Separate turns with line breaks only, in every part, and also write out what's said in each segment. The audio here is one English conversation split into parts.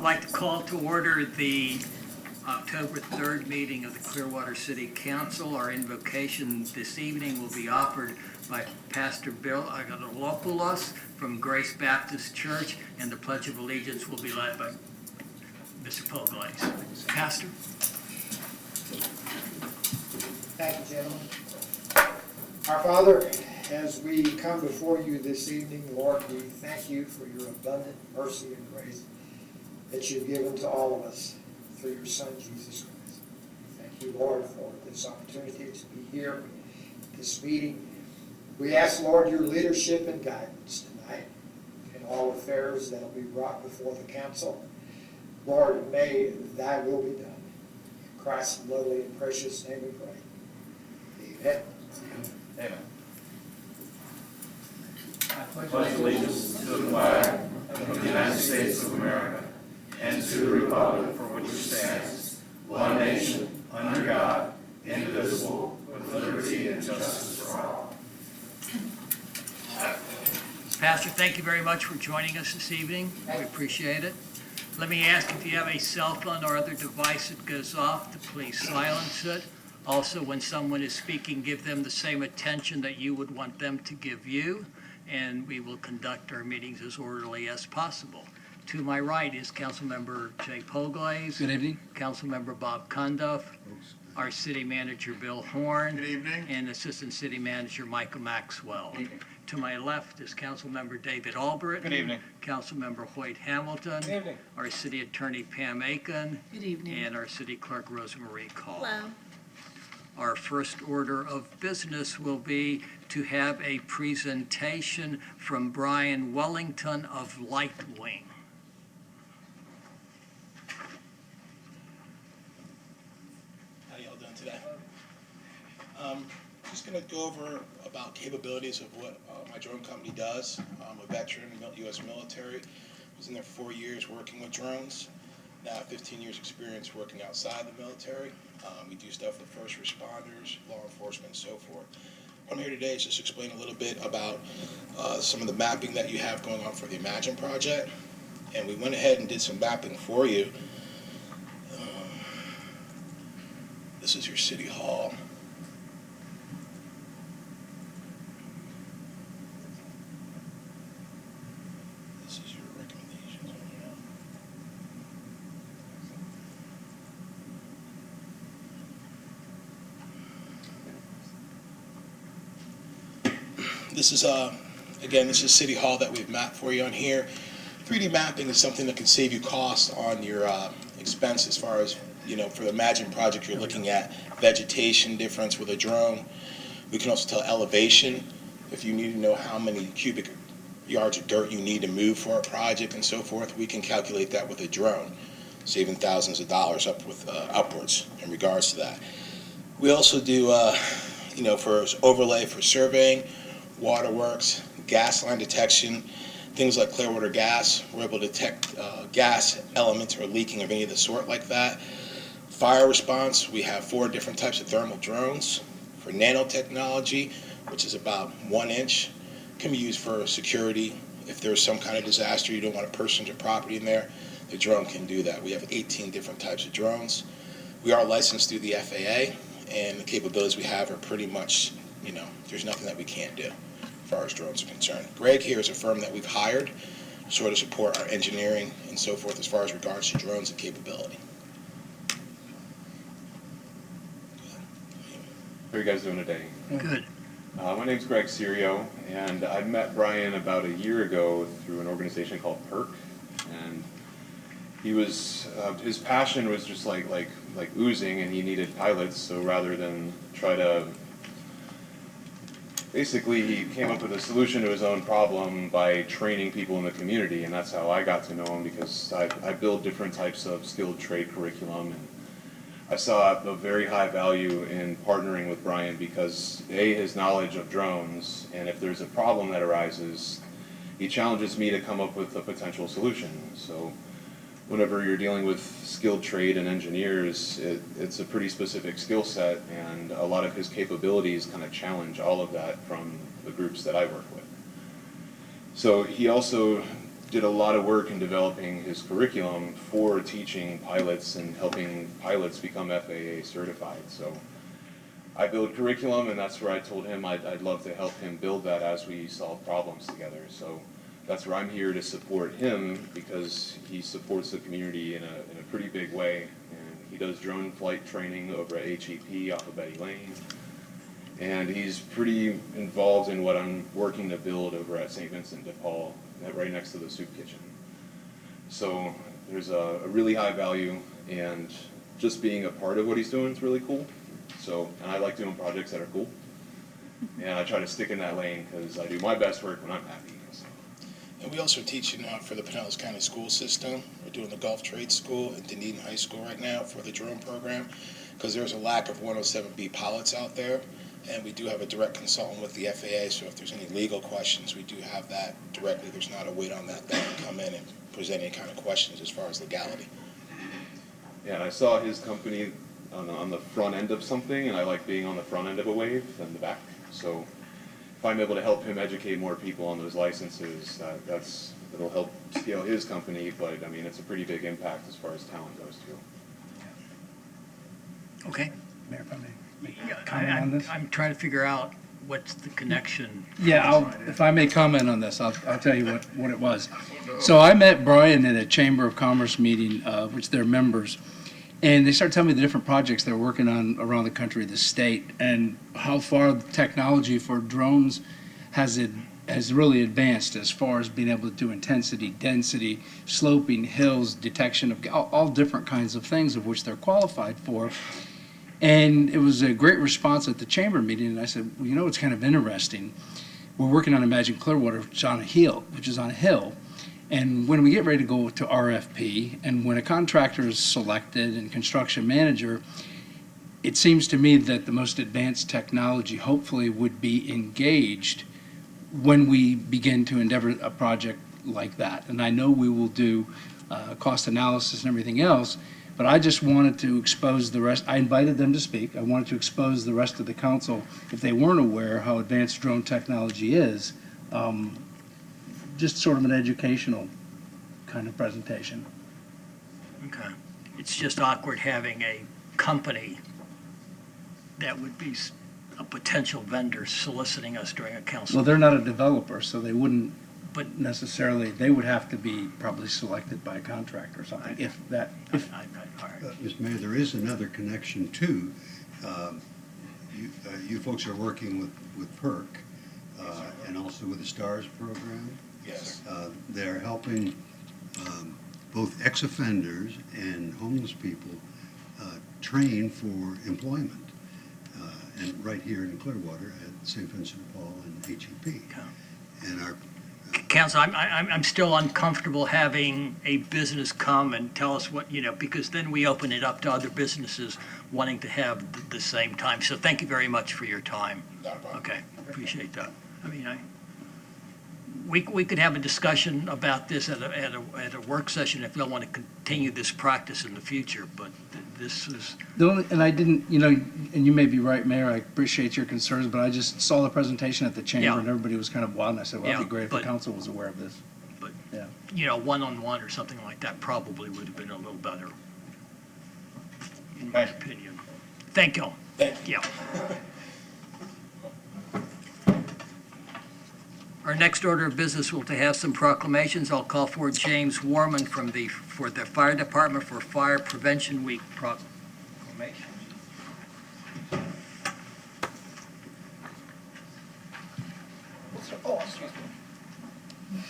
like to call to order the October 3rd meeting of the Clearwater City Council. Our invocation this evening will be offered by Pastor Bill Agadolopoulos from Grace Baptist Church, and the Pledge of Allegiance will be led by Mr. Poglaze. Pastor.
Thank you, gentlemen. Our Father, as we come before you this evening, Lord, we thank you for your abundant mercy and grace that you've given to all of us through your Son, Jesus Christ. Thank you, Lord, for this opportunity to be here, this meeting. We ask, Lord, your leadership and guidance tonight in all affairs that will be brought before the council. Lord, may thy will be done. In Christ's lowly and precious name we pray. Amen.
Amen. I pledge allegiance to the flag of the United States of America and to the republic for which it stands, one nation, under God, indivisible, with liberty and justice for all.
Pastor, thank you very much for joining us this evening. We appreciate it. Let me ask if you have a cell phone or other device that goes off to please silence it. Also, when someone is speaking, give them the same attention that you would want them to give you, and we will conduct our meetings as orderly as possible. To my right is Councilmember Jay Poglaze.
Good evening.
Councilmember Bob Cundiff. Our City Manager Bill Horn.
Good evening.
And Assistant City Manager Michael Maxwell. To my left is Councilmember David Albritton.
Good evening.
Councilmember Hoyt Hamilton.
Good evening.
Our City Attorney Pam Aiken.
Good evening.
And our City Clerk Rosemarie Call.
Hello.
Our first order of business will be to have a presentation from Brian Wellington of Lightwing.
How y'all doing today? Just going to go over about capabilities of what my drone company does. I'm a veteran in the U.S. military. I was in there for 4 years working with drones. Now 15 years experience working outside the military. We do stuff with first responders, law enforcement, and so forth. What I'm here today is just explain a little bit about some of the mapping that you have going on for the Imagine project. And we went ahead and did some mapping for you. This is your City Hall. This is your recommendations. This is, again, this is City Hall that we've mapped for you on here. 3D mapping is something that can save you costs on your expense as far as, you know, for the Imagine project, you're looking at vegetation difference with a drone. We can also tell elevation if you need to know how many cubic yards of dirt you need to move for a project and so forth. We can calculate that with a drone, saving thousands of dollars upwards in regards to that. We also do, you know, for overlay for surveying, waterworks, gas line detection, things like Clearwater gas. We're able to detect gas elements or leaking of any of the sort like that. Fire response, we have 4 different types of thermal drones. For nanotechnology, which is about 1 inch, can be used for security. If there's some kind of disaster, you don't want a person or property in there, the drone can do that. We have 18 different types of drones. We are licensed through the FAA, and the capabilities we have are pretty much, you know, there's nothing that we can't do as far as drones are concerned. Greg here is a firm that we've hired to sort of support our engineering and so forth as far as regards to drones and capability.
How are you guys doing today?
Good.
My name's Greg Serio, and I met Brian about a year ago through an organization called PERC, and he was his passion was just like oozing, and he needed pilots. So rather than try to, basically, he came up with a solution to his own problem by training people in the community, and that's how I got to know him, because I build different types of skilled trade curriculum, and I saw a very high value in partnering with Brian because his knowledge of drones, and if there's a problem that arises, he challenges me to come up with a potential solution. So whenever you're dealing with skilled trade and engineers, it's a pretty specific skill set, and a lot of his capabilities kind of challenge all of that from the groups that I work with. So he also did a lot of work in developing his curriculum for teaching pilots and helping pilots become FAA certified. So I build curriculum, and that's where I told him I'd love to help him build that as we solve problems together. So that's where I'm here to support him, because he supports the community in a pretty big way. And he does drone flight training over at HEP off of Betty Lane. And he's pretty involved in what I'm working to build over at St. Vincent de Paul, right next to the soup kitchen. So there's a really high value, and just being a part of what he's doing is really cool. So, and I like doing projects that are cool. And I try to stick in that lane because I do my best work when I'm happy. So.
And we also teach for the Pinellas County school system. We're doing the Gulf Trade School at Dunedin High School right now for the drone program, because there's a lack of 107B pilots out there. And we do have a direct consultant with the FAA, so if there's any legal questions, we do have that directly. There's not a wait on that. They can come in and present any kind of questions as far as legality.
Yeah, and I saw his company on the front end of something, and I like being on the front end of a wave than the back. So if I'm able to help him educate more people on those licenses, it'll help scale his company, but I mean, it's a pretty big impact as far as talent goes too.
Okay.
Mayor, if I may comment on this?
I'm trying to figure out what's the connection.
Yeah, if I may comment on this, I'll tell you what it was. So I met Brian at a Chamber of Commerce meeting, which they're members, and they started telling me the different projects they're working on around the country, the state, and how far the technology for drones has really advanced as far as being able to do intensity, density, sloping, hills, detection of all different kinds of things of which they're qualified for. And it was a great response at the chamber meeting, and I said, well, you know, it's kind of interesting. We're working on Imagine Clearwater, which is on a hill. And when we get ready to go to RFP, and when a contractor is selected and construction manager, it seems to me that the most advanced technology hopefully would be engaged when we begin to endeavor a project like that. And I know we will do cost analysis and everything else, but I just wanted to expose the rest. I invited them to speak. I wanted to expose the rest of the council, if they weren't aware how advanced drone technology is, just sort of an educational kind of presentation.
Okay. It's just awkward having a company that would be a potential vendor soliciting us during a council.
Well, they're not a developer, so they wouldn't
But-
necessarily, they would have to be probably selected by a contractor or something, if that, if,
All right.
Mr. Mayor, there is another connection too. You folks are working with PERC and also with the STARS program.
Yes.
They're helping both ex-offenders and homeless people train for employment. And right here in Clearwater at St. Vincent de Paul and HEP. And our
Council, I'm still uncomfortable having a business come and tell us what, because then we open it up to other businesses wanting to have the same time. So thank you very much for your time.
Not a problem.
Okay, appreciate that. I mean, we could have a discussion about this at a work session if we want to continue this practice in the future, but this is,
the only, and I didn't, and you may be right, Mayor, I appreciate your concerns, but I just saw the presentation at the chamber
Yeah.
and everybody was kind of wild, and I said, well, it'd be
Yeah,
great if the
but-
council was aware of this.
but,
Yeah.
one-on-one or something like that probably would have been a little better, in my opinion. Thank you.
Thank
you. Our next order of business will to have some proclamations. I'll call for James Warman for the Fire Department for Fire Prevention Week proclamation.
Oh, excuse me.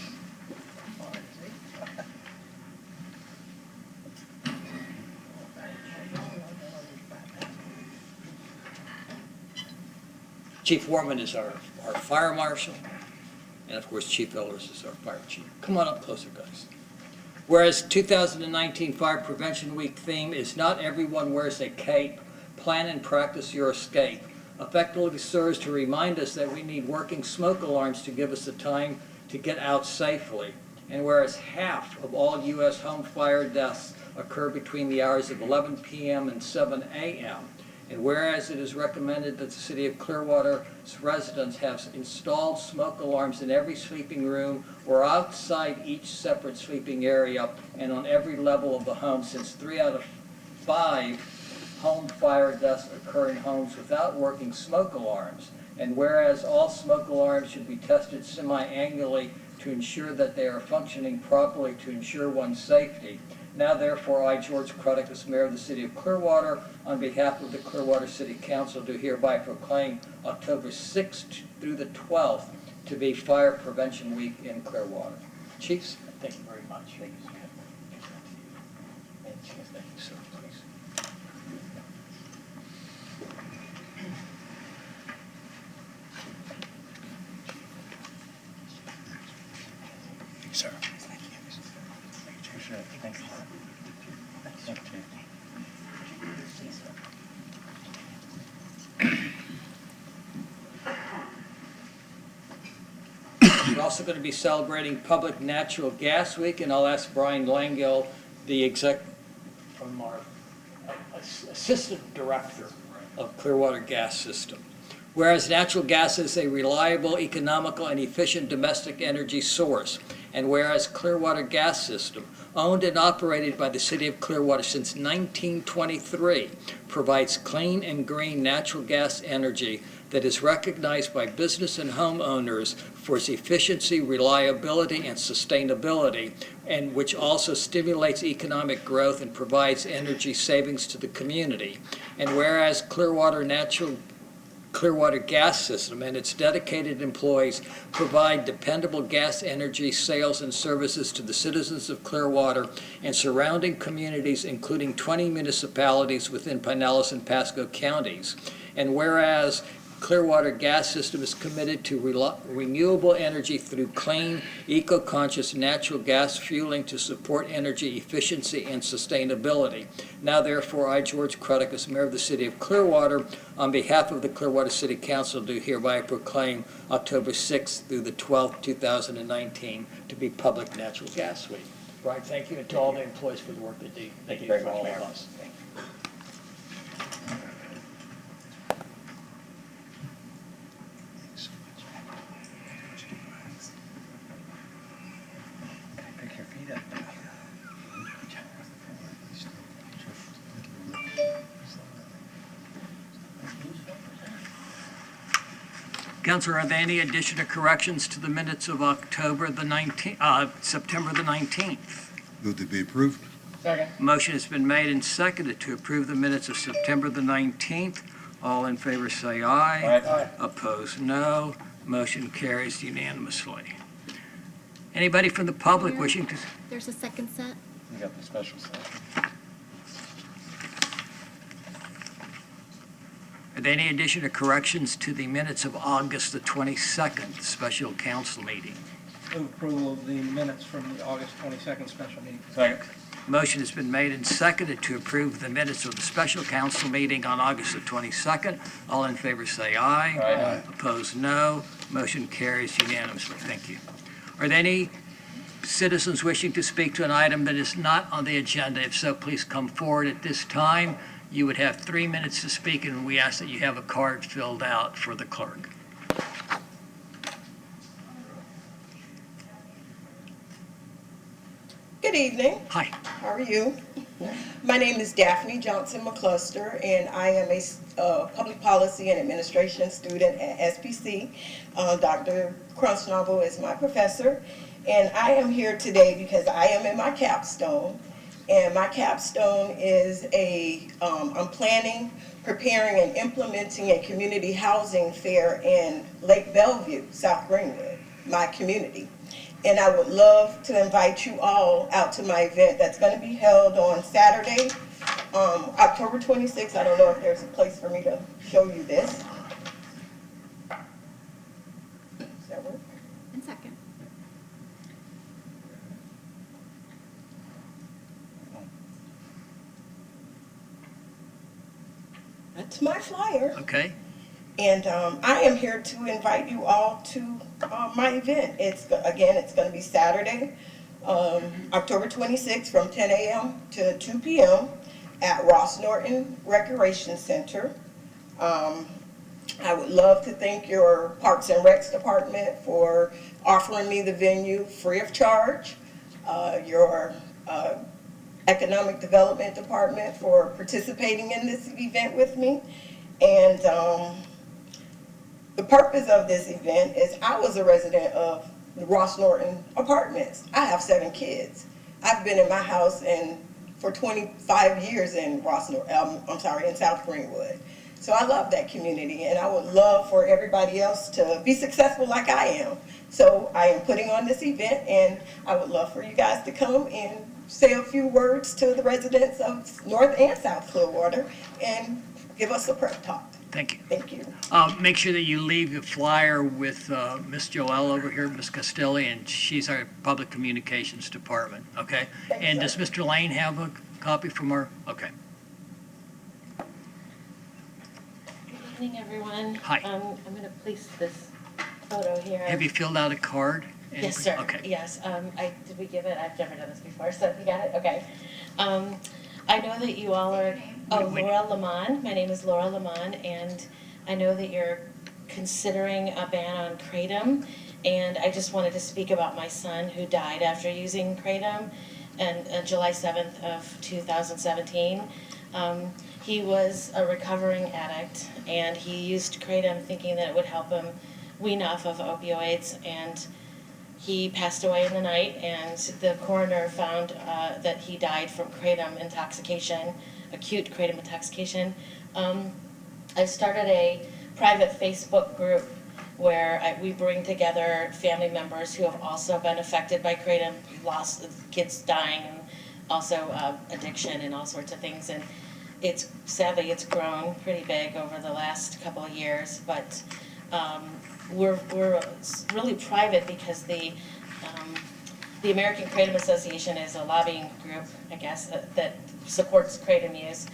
Chief Warman is our fire marshal, and of course Chief Elders is our fire chief. Come on up closer, guys. Whereas 2019 Fire Prevention Week theme is Not Everyone Wears a Cape, Plan and Practice Your Escape, effectively serves to remind us that we need working smoke alarms to give us the time to get out safely. And whereas half of all U.S. home fire deaths occur between the hours of 11 p.m. and 7 a.m., And whereas it is recommended that the City of Clearwater's residents have installed smoke alarms in every sleeping room or outside each separate sleeping area and on every level of the home, since 3 out of 5 home fire deaths occur in homes without working smoke alarms. And whereas all smoke alarms should be tested semi-annually to ensure that they are functioning properly to ensure one's safety. Now therefore, I, George Cruddick, as Mayor of the City of Clearwater, on behalf of the Clearwater City Council, do hereby proclaim October 6th through the 12th to be Fire Prevention Week in Clearwater. Chiefs, thank you very much. Thank you. Thank you, sir. Please.
Sir.
Thank you. We're also going to be celebrating Public Natural Gas Week, and I'll ask Brian Langill, the from our Assistant Director of Clearwater Gas System. Whereas natural gas is a reliable, economical, and efficient domestic energy source, and whereas Clearwater Gas System, owned and operated by the City of Clearwater since 1923, provides clean and green natural gas energy that is recognized by business and homeowners for its efficiency, reliability, and sustainability, and which also stimulates economic growth and provides energy savings to the community. And whereas Clearwater Gas System and its dedicated employees provide dependable gas energy sales and services to the citizens of Clearwater and surrounding communities, including 20 municipalities within Pinellas and Pasco counties. And whereas Clearwater Gas System is committed to renewable energy through clean, eco-conscious natural gas fueling to support energy efficiency and sustainability. Now, therefore, I, George Cruddick, as Mayor of the City of Clearwater, on behalf of the Clearwater City Council, do hereby proclaim October 6th through the 12th, 2019, to be Public Natural Gas Week. Brian, thank you, and to all the employees for the work they do. Thank you very much, all of us. Pick your feet up. Councilor, are there any addition or corrections to the minutes of September the 19th?
Move to be approved.
Second.
Motion has been made and seconded to approve the minutes of September the 19th. All in favor say aye.
Aye.
Opposed, no. Motion carries unanimously. Anybody from the public
Mayor?
wishing to?
There's a second set.
We got the special session.
Are there any addition or corrections to the minutes of August the 22nd special council meeting?
Move approval of the minutes from the August 22nd special meeting.
Second.
Motion has been made and seconded to approve the minutes of the special council meeting on August the 22nd. All in favor say aye.
Aye.
Opposed, no. Motion carries unanimously. Thank you. Are there any citizens wishing to speak to an item that is not on the agenda? If so, please come forward at this time. You would have 3 minutes to speak, and we ask that you have a card filled out for the clerk.
Good evening.
Hi.
How are you? My name is Daphne Johnson McCluster, and I am a public policy and administration student at SPC. Dr. Crunchnovel is my professor, and I am here today because I am in my capstone. And my capstone is I'm planning, preparing, and implementing a community housing fair in Lake Bellevue, South Greenwood, my community. And I would love to invite you all out to my event that's going to be held on Saturday, October 26th. I don't know if there's a place for me to show you this. Does that work?
And second.
That's my flyer.
Okay.
And I am here to invite you all to my event. It's going to be Saturday, October 26th from 10 a.m. to 2 p.m. at Ross Norton Recreation Center. I would love to thank your Parks and Recs department for offering me the venue free of charge. Your Economic Development Department for participating in this event with me. And the purpose of this event is I was a resident of the Ross Norton Apartments. I have 7 kids. I've been in my house for 25 years in in South Greenwood. So I love that community, and I would love for everybody else to be successful like I am. So I am putting on this event, and I would love for you guys to come and say a few words to the residents of North and South Clearwater and give us a prep talk.
Thank you.
Thank you.
Make sure that you leave your flyer with Miss Joelle over here, Miss Castelli, and she's our Public Communications Department, okay?
Thank you,
And
sir.
does Mr. Lane have a copy from her? Okay.
Good evening, everyone.
Hi.
I'm going to place this photo here.
Have you filled out a card?
Yes, sir.
Okay.
Yes. Did we give it? I've never done this before, so you got it? Okay. I know that you all are, Laura Lamont. My name is Laura Lamont, and I know that you're considering a ban on kratom, and I just wanted to speak about my son who died after using kratom on July 7th of 2017. He was a recovering addict, and he used kratom thinking that it would help him wean off of opioids, and he passed away in the night, and the coroner found that he died from kratom intoxication, acute kratom intoxication. I started a private Facebook group where we bring together family members who have also been affected by kratom, lost kids dying, and also addiction and all sorts of things. And sadly it's grown pretty big over the last couple of years, but we're really private because the American Kratom Association is a lobbying group, I guess, that supports kratom use.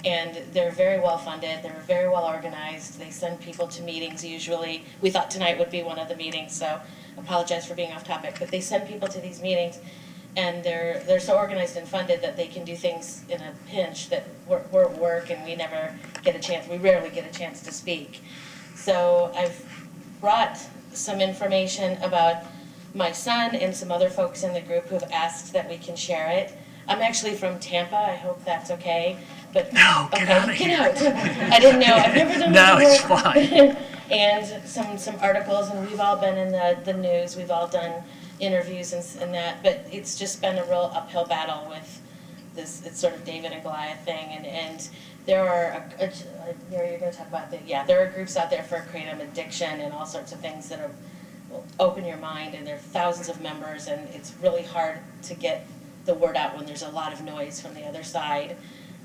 And they're very well funded, they're very well organized, they send people to meetings usually. We thought tonight would be one of the meetings, so apologize for being off topic, but they send people to these meetings, and they're so organized and funded that they can do things in a pinch that we're at work and we rarely get a chance to speak. So I've brought some information about my son and some other folks in the group who have asked that we can share it. I'm actually from Tampa, I hope that's okay. But
No, get out of here.
Get out. I didn't know, I've never done
No,
this
it's
before.
fine.
And some articles, and we've all been in the news, we've all done interviews and that, but it's just been a real uphill battle with this, it's sort of David and Goliath thing, and there are, you're going to talk about there are groups out there for kratom addiction and all sorts of things that will open your mind, and there are thousands of members, and it's really hard to get the word out when there's a lot of noise from the other side.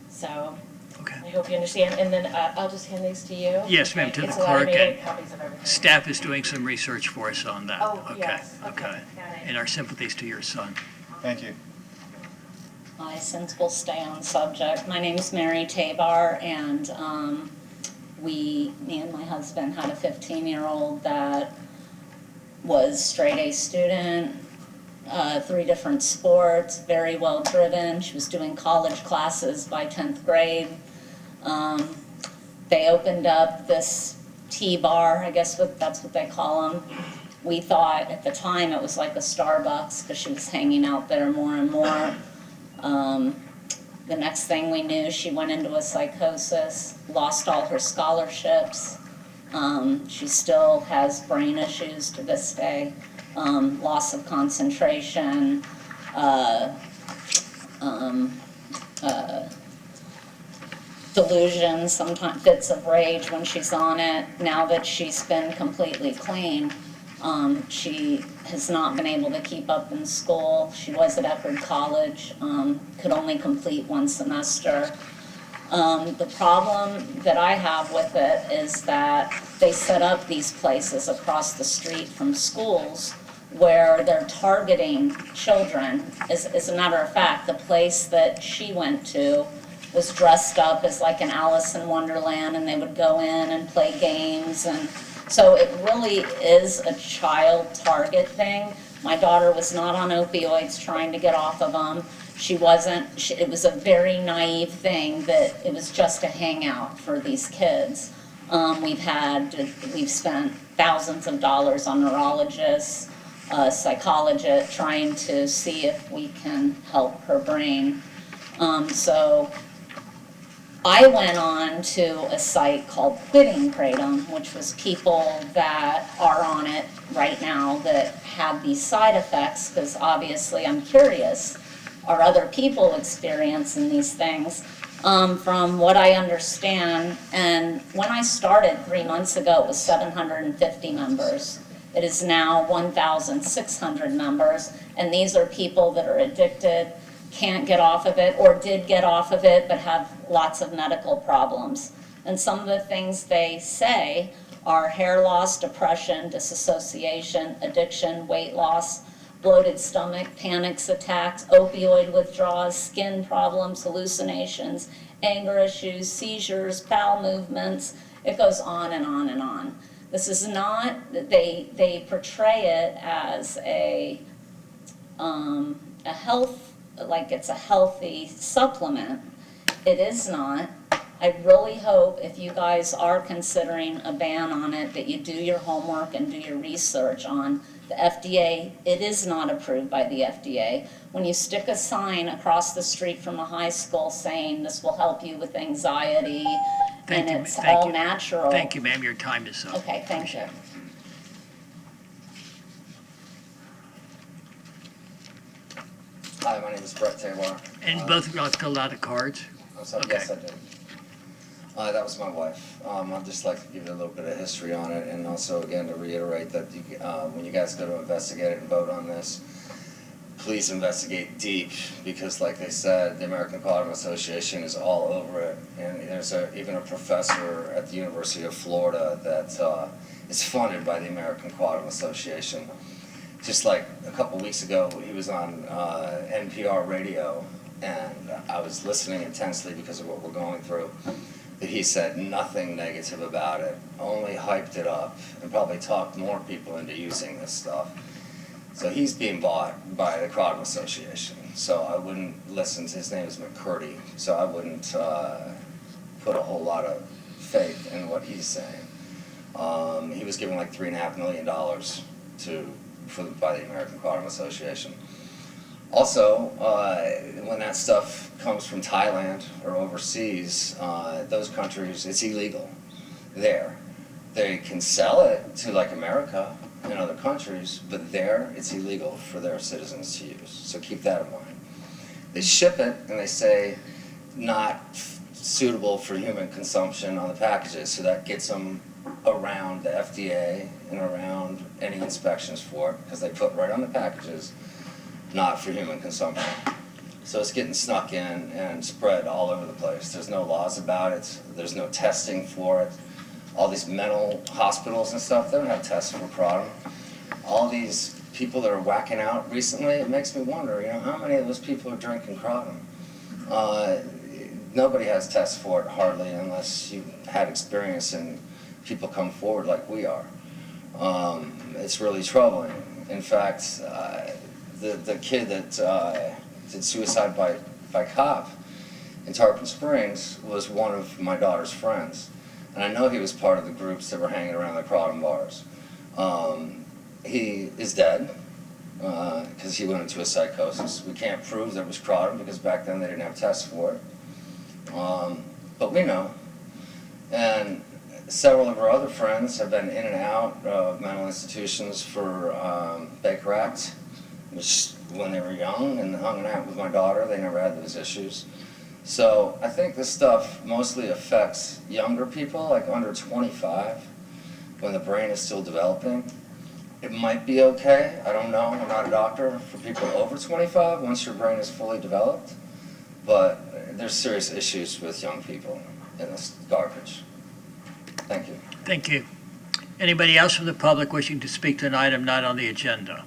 So
Okay.
I hope you understand, and then I'll just hand these to you.
Yes, ma'am, to the
It's a lot of
clerk,
made
and
copies of everything.
Staff is doing some research for us on that.
Oh, yes, okay, got it.
And our sympathies to your son.
Thank you.
Since we'll stay on subject, my name is Mary Tabar, and me and my husband had a 15-year-old that was straight A student, 3 different sports, very well driven. She was doing college classes by 10th grade. They opened up this tea bar, I guess that's what they call them. We thought at the time it was like a Starbucks because she was hanging out there more and more. The next thing we knew, she went into a psychosis, lost all her scholarships. She still has brain issues to this day, loss of concentration, delusions, sometimes fits of rage when she's on it. Now that she's been completely clean, she has not been able to keep up in school. She was at Eckerd College, could only complete 1 semester. The problem that I have with it is that they set up these places across the street from schools where they're targeting children. As a matter of fact, the place that she went to was dressed up as like an Alice in Wonderland, and they would go in and play games, and so it really is a child target thing. My daughter was not on opioids trying to get off of them. She wasn't, it was a very naive thing that it was just a hangout for these kids. We've spent thousands of dollars on neurologists, psychologists, trying to see if we can help her brain. So I went on to a site called Quitting Kratom, which was people that are on it right now that have these side effects, because obviously I'm curious, are other people experiencing these things? From what I understand, and when I started 3 months ago, it was 750 members. It is now 1,600 members, and these are people that are addicted, can't get off of it, or did get off of it but have lots of medical problems. And some of the things they say are hair loss, depression, disassociation, addiction, weight loss, bloated stomach, panics, attacks, opioid withdrawals, skin problems, hallucinations, anger issues, seizures, bowel movements. It goes on and on and on. This is not, they portray it as a health, like it's a healthy supplement. It is not. I really hope if you guys are considering a ban on it, that you do your homework and do your research on the FDA. It is not approved by the FDA. When you stick a sign across the street from a high school saying this will help you with anxiety, and it's all natural.
Thank you, ma'am. Your time is up.
Okay, thank you.
Hi, my name is Brett Taylor.
And both of you have filled out the cards?
I'm sorry,
Okay.
yes, I did. That was my wife. I'd just like to give you a little bit of history on it, and also, again, to reiterate that when you guys go to investigate it and vote on this, please investigate deep, because like they said, the American Quantum Association is all over it, and there's even a professor at the University of Florida that is funded by the American Quantum Association. Just like a couple weeks ago, he was on NPR radio, and I was listening intensely because of what we're going through. But he said nothing negative about it, only hyped it up, and probably talked more people into using this stuff. So he's being bought by the Quantum Association. So I wouldn't listen to, his name is McCurdy, so I wouldn't put a whole lot of faith in what he's saying. He was given like $3.5 million by the American Quantum Association. Also, when that stuff comes from Thailand or overseas, those countries, it's illegal there. They can sell it to like America and other countries, but there it's illegal for their citizens to use. So keep that in mind. They ship it and they say not suitable for human consumption on the packages, so that gets them around the FDA and around any inspections for it, because they put right on the packages, not for human consumption. So it's getting snuck in and spread all over the place. There's no laws about it. There's no testing for it. All these mental hospitals and stuff, they don't have tests for kratom. All these people that are whacking out recently, it makes me wonder, how many of those people are drinking kratom? Nobody has tests for it hardly, unless you've had experience and people come forward like we are. It's really troubling. In fact, the kid that did suicide by cop in Tarpon Springs was one of my daughter's friends. And I know he was part of the groups that were hanging around the kratom bars. He is dead because he went into a psychosis. We can't prove there was kratom because back then they didn't have tests for it. But we know. And several of our other friends have been in and out of mental institutions for Baker Act, which when they were young and hung out with my daughter, they never had those issues. So I think this stuff mostly affects younger people, like under 25, when the brain is still developing. It might be okay, I don't know, I'm not a doctor, for people over 25 once your brain is fully developed. But there's serious issues with young people in this garbage. Thank you.
Thank you. Anybody else from the public wishing to speak to an item not on the agenda?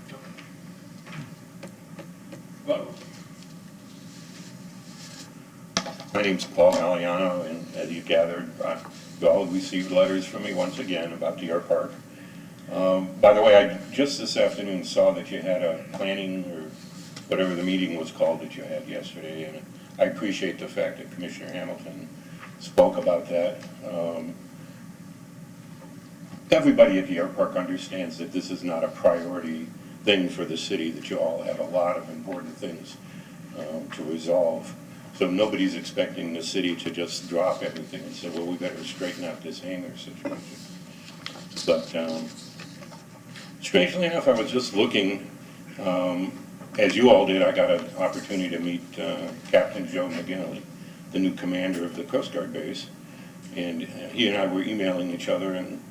My name's Paul Galliano, and as you gathered, you all received letters from me once again about Deer Park. By the way, I just this afternoon saw that you had a planning, or whatever the meeting was called that you had yesterday, and I appreciate the fact that Commissioner Hamilton spoke about that. everybody at the airpark understands that this is not a priority thing for the city, that you all have a lot of important things to resolve. So nobody's expecting the city to just drop everything and say, well, we better straighten out this hangar situation. But strangely enough, I was just looking, as you all did, I got an opportunity to meet Captain Joe McGinley, the new commander of the Coast Guard base. And he and I were emailing each other, and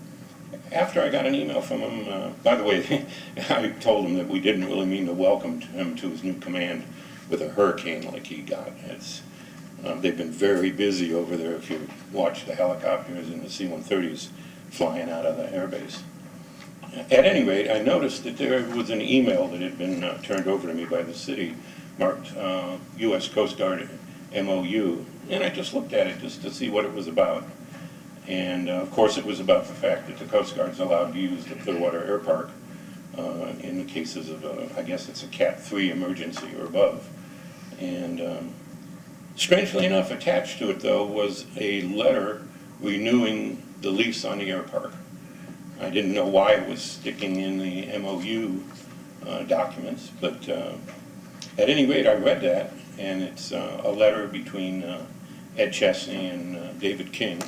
after I got an email from him, by the way, I told him that we didn't really mean to welcome him to his new command with a hurricane like he got. They've been very busy over there if you watch the helicopters and the C-130s flying out of the airbase. At any rate, I noticed that there was an email that had been turned over to me by the city marked U.S. Coast Guard MOU, and I just looked at it just to see what it was about. And of course it was about the fact that the Coast Guard's allowed to use the Clearwater Air Park in the cases of, I guess it's a Cat 3 emergency or above. And strangely enough, attached to it though was a letter renewing the lease on the air park. I didn't know why it was sticking in the MOU documents, but at any rate, I read that, and it's a letter between Ed Chesney and David King.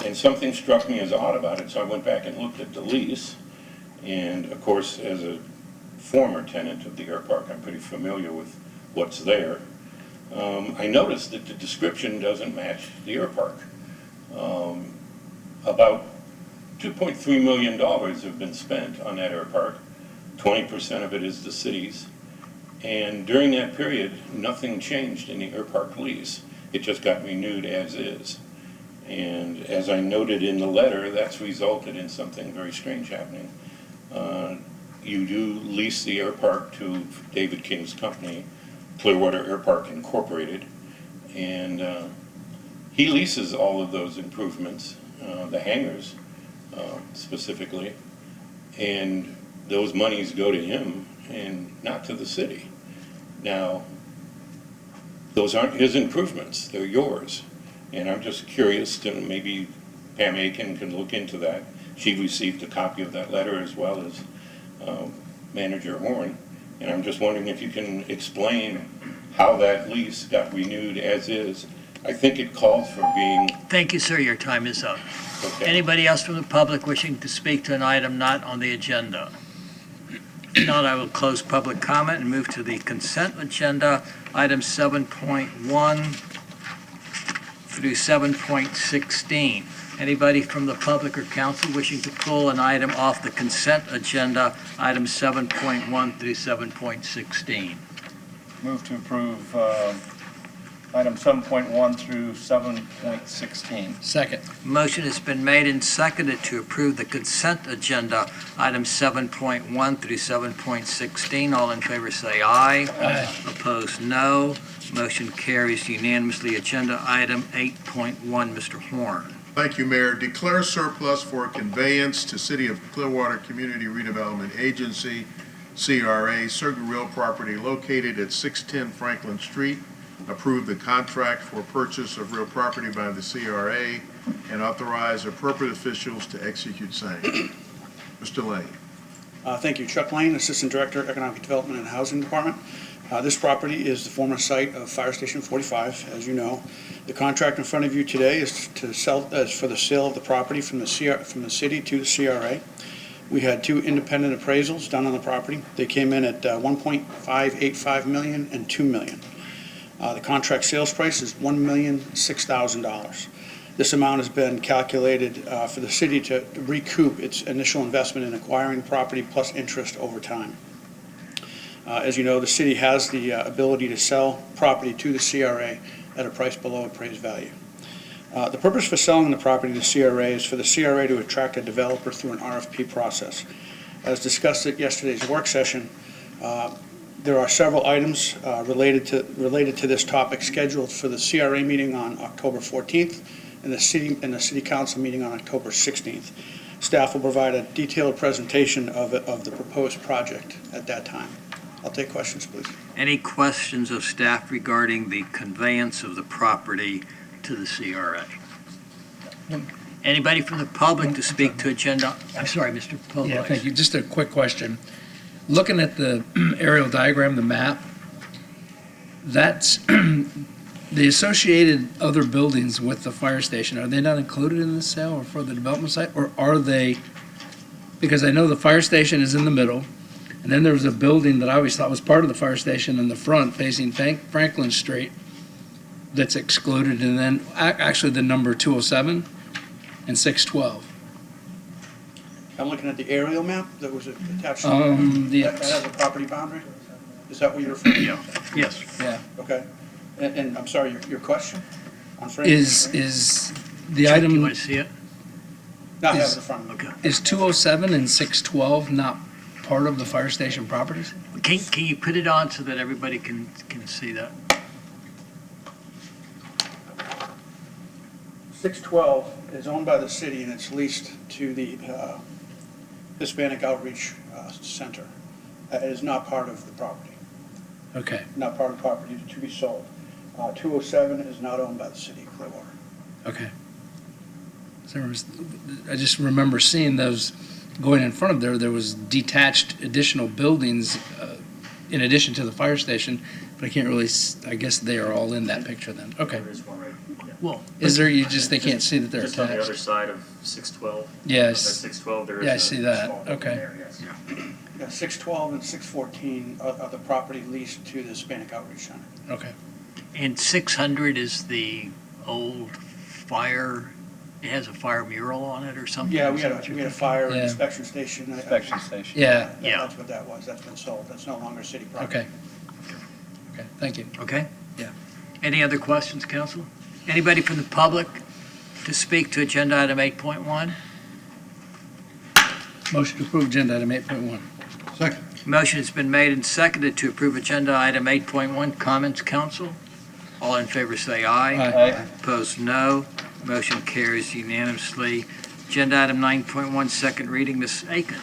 And something struck me as odd about it, so I went back and looked at the lease. And of course, as a former tenant of the air park, I'm pretty familiar with what's there. I noticed that the description doesn't match the air park. About $2.3 million have been spent on that air park. 20% of it is the city's. And during that period, nothing changed in the air park lease. It just got renewed as is. And as I noted in the letter, that's resulted in something very strange happening. You do lease the air park to David King's company, Clearwater Air Park Incorporated, and he leases all of those improvements, the hangars specifically, and those monies go to him and not to the city. Now, those aren't his improvements, they're yours. And I'm just curious, to maybe Pam Aiken can look into that. She received a copy of that letter as well as Manager Horn. And I'm just wondering if you can explain how that lease got renewed as is. I think it calls for being...
Thank you, sir. Your time is up.
Okay.
Anybody else from the public wishing to speak to an item not on the agenda? If not, I will close public comment and move to the consent agenda, items 7.1 through 7.16. Anybody from the public or council wishing to pull an item off the consent agenda, items 7.1 through 7.16?
Move to approve item 7.1 through 7.16.
Second.
Motion has been made and seconded to approve the consent agenda, items 7.1 through 7.16. All in favor say aye.
Aye.
Opposed, no. Motion carries unanimously. Agenda item 8.1, Mr. Horn.
Thank you, Mayor. Declare surplus for conveyance to City of Clearwater Community Redevelopment Agency, CRA, certain real property located at 610 Franklin Street. Approve the contract for purchase of real property by the CRA and authorize appropriate officials to execute same. Mr. Lane.
Thank you. Chuck Lane, Assistant Director, Economic Development and Housing Department. This property is the former site of Fire Station 45, as you know. The contract in front of you today is for the sale of the property from the city to the CRA. We had two independent appraisals done on the property. They came in at $1.585 million and $2 million. The contract sales price is $1,006,000. This amount has been calculated for the city to recoup its initial investment in acquiring the property plus interest over time. As you know, the city has the ability to sell property to the CRA at a price below appraised value. The purpose for selling the property to the CRA is for the CRA to attract a developer through an RFP process. As discussed at yesterday's work session, there are several items related to this topic scheduled for the CRA meeting on October 14th and the City Council meeting on October 16th. Staff will provide a detailed presentation of the proposed project at that time. I'll take questions, please.
Any questions of staff regarding the conveyance of the property to the CRA? Anybody from the public to speak to agenda? I'm sorry, Mr. Polois.
Yeah, thank you. Just a quick question. Looking at the aerial diagram, the map, that's the associated other buildings with the fire station. Are they not included in the sale or for the development site? Or are they, because I know the fire station is in the middle, and then there was a building that I always thought was part of the fire station in the front facing Franklin Street that's excluded, and then actually the number 207 and 612.
I'm looking at the aerial map that was attached to
The-
that has a property boundary? Is that what you're referring to?
Yes.
Yeah.
Okay. And I'm sorry, your question on Franklin?
Is the
Chuck,
item...
you want to see it?
Not have
is-
it in front of me.
Okay.
Is 207 and 612 not part of the fire station properties?
Can you put it on so that everybody can see that?
612 is owned by the city and it's leased to the Hispanic Outreach Center. It is not part of the property,
Okay,
not part of the property to be sold. 207 is not owned by the city of Clearwater.
okay. So I just remember seeing those going in front of there was detached additional buildings in addition to the fire station, but I can't really, I guess they are all in that picture then. Okay.
There is one right, yeah.
Well,
Is there, they can't see that they're
Just on the other
attached?
side of 612.
Yes.
That's 612, there is
Yeah, I
a
see that.
small building
Okay.
there, yes.
Yeah, 612 and 614 are the property leased to the Hispanic Outreach Center.
Okay.
And 600 is the old fire, it has a fire mural on it or something?
Yeah,
Is
we
that
had
what
a,
you're
we had a
thinking?
fire
Yeah.
inspection station.
Inspection station.
Yeah,
Yeah.
That's what that was. That's been sold. That's no longer city property.
okay. Okay, thank you.
Okay?
Yeah.
Any other questions, council? Anybody from the public to speak to agenda item 8.1?
Motion to approve agenda item 8.1.
Second.
Motion has been made and seconded to approve agenda item 8.1. Comments, council? All in favor say aye.
Aye.
Opposed, no. Motion carries unanimously. Agenda item 9.1, second reading, Ms. Aiken.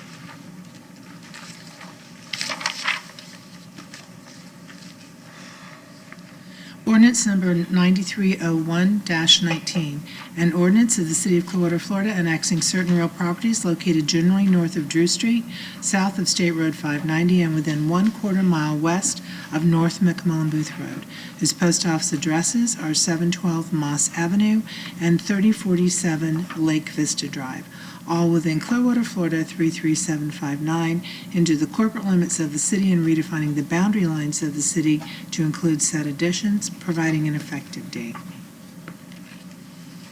Ordinance number 9301-19, an ordinance of the City of Clearwater, Florida, annexing certain real properties located generally north of Drew Street, south of State Road 590, and within 1/4 mile west of North McMullen Booth Road, whose post office addresses are 712 Moss Avenue and 3047 Lake Vista Drive, all within Clearwater, Florida 33759, into the corporate limits of the city and redefining the boundary lines of the city to include said additions, providing an effective date.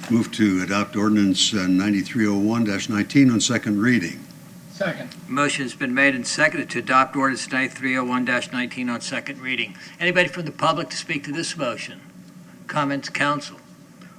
Move to adopt ordinance 9301-19 on second reading.
Second.
Motion has been made and seconded to adopt ordinance 9301-19 on second reading. Anybody from the public to speak to this motion? Comments, council?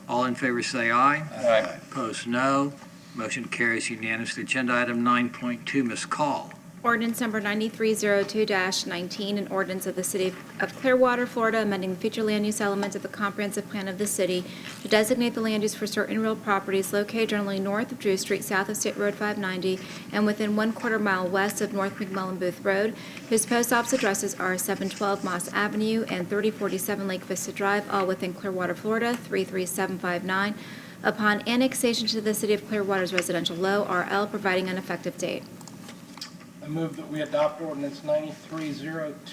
All in favor say aye.
Aye.
Opposed, no. Motion carries unanimously. Agenda item 9.2, Ms. Call.
Ordinance number 9302-19, an ordinance of the City of Clearwater, Florida, amending the future land use elements of the comprehensive plan of the city to designate the land use for certain real properties located generally north of Drew Street, south of State Road 590, and within 1/4 mile west of North McMullen Booth Road, whose post office addresses are 712 Moss Avenue and 3047 Lake Vista Drive, all within Clearwater, Florida 33759, upon annexation to the City of Clearwater's residential low, RL, providing an effective date.
I move that we adopt ordinance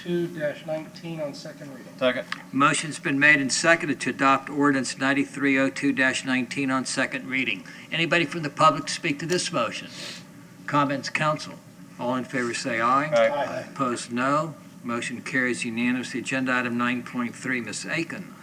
9302-19 on second reading.
Second.
Motion's been made and seconded to adopt ordinance 9302-19 on second reading. Anybody from the public to speak to this motion? Comments, council? All in favor say aye.
Aye.
Opposed, no. Motion carries unanimously. Agenda item 9.3, Ms. Aiken.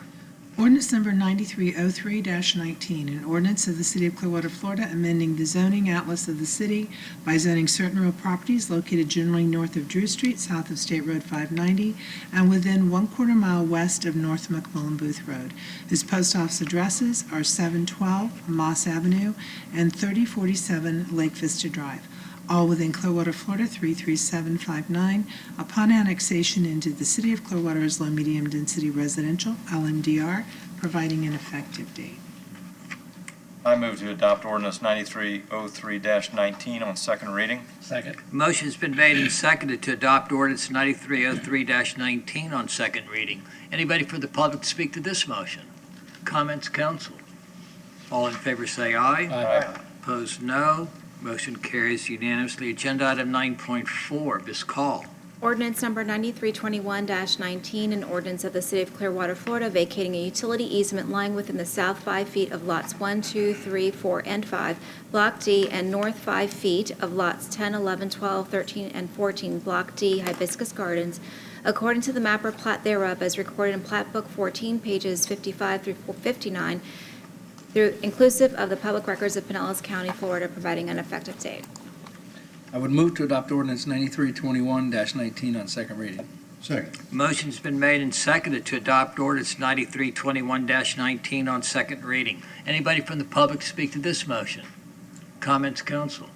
Ordinance number 9303-19, an ordinance of the City of Clearwater, Florida, amending the zoning atlas of the city by zoning certain real properties located generally north of Drew Street, south of State Road 590, and within 1/4 mile west of North McMullen Booth Road, whose post office addresses are 712 Moss Avenue and 3047 Lake Vista Drive, all within Clearwater, Florida 33759, upon annexation into the City of Clearwater's low-medium density residential, LMDR, providing an effective date.
I move to adopt ordinance 9303-19 on second reading.
Second.
Motion's been made and seconded to adopt ordinance 9303-19 on second reading. Anybody from the public to speak to this motion? Comments, council? All in favor say aye.
Aye.
Opposed, no. Motion carries unanimously. Agenda item 9.4, Ms. Call.
Ordinance number 9321-19, an ordinance of the City of Clearwater, Florida, vacating a utility easement lying within the south 5 feet of lots 1, 2, 3, 4, and 5, Block D, and north 5 feet of lots 10, 11, 12, 13, and 14, Block D, Hibiscus Gardens, according to the map or plat thereof as recorded in Plat Book 14, pages 55 through 59, through inclusive of the public records of Pinellas County, Florida, providing an effective date.
I would move to adopt ordinance 9321-19 on second reading.
Second.
Motion's been made and seconded to adopt ordinance 9321-19 on second reading. Anybody from the public speak to this motion? Comments, council?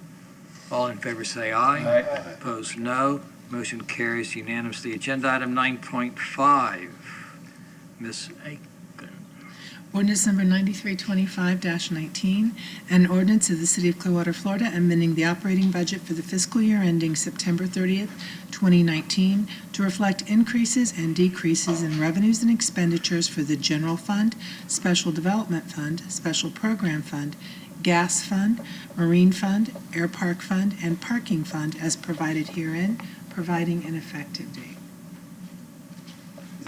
All in favor say aye.
Aye.
Opposed, no. Motion carries unanimously. Agenda item 9.5, Ms. Aiken.
Ordinance number 9325-19, an ordinance of the City of Clearwater, Florida, amending the operating budget for the fiscal year ending September 30th, 2019, to reflect increases and decreases in revenues and expenditures for the General Fund, Special Development Fund, Special Program Fund, Gas Fund, Marine Fund, Air Park Fund, and Parking Fund as provided herein, providing an effective date.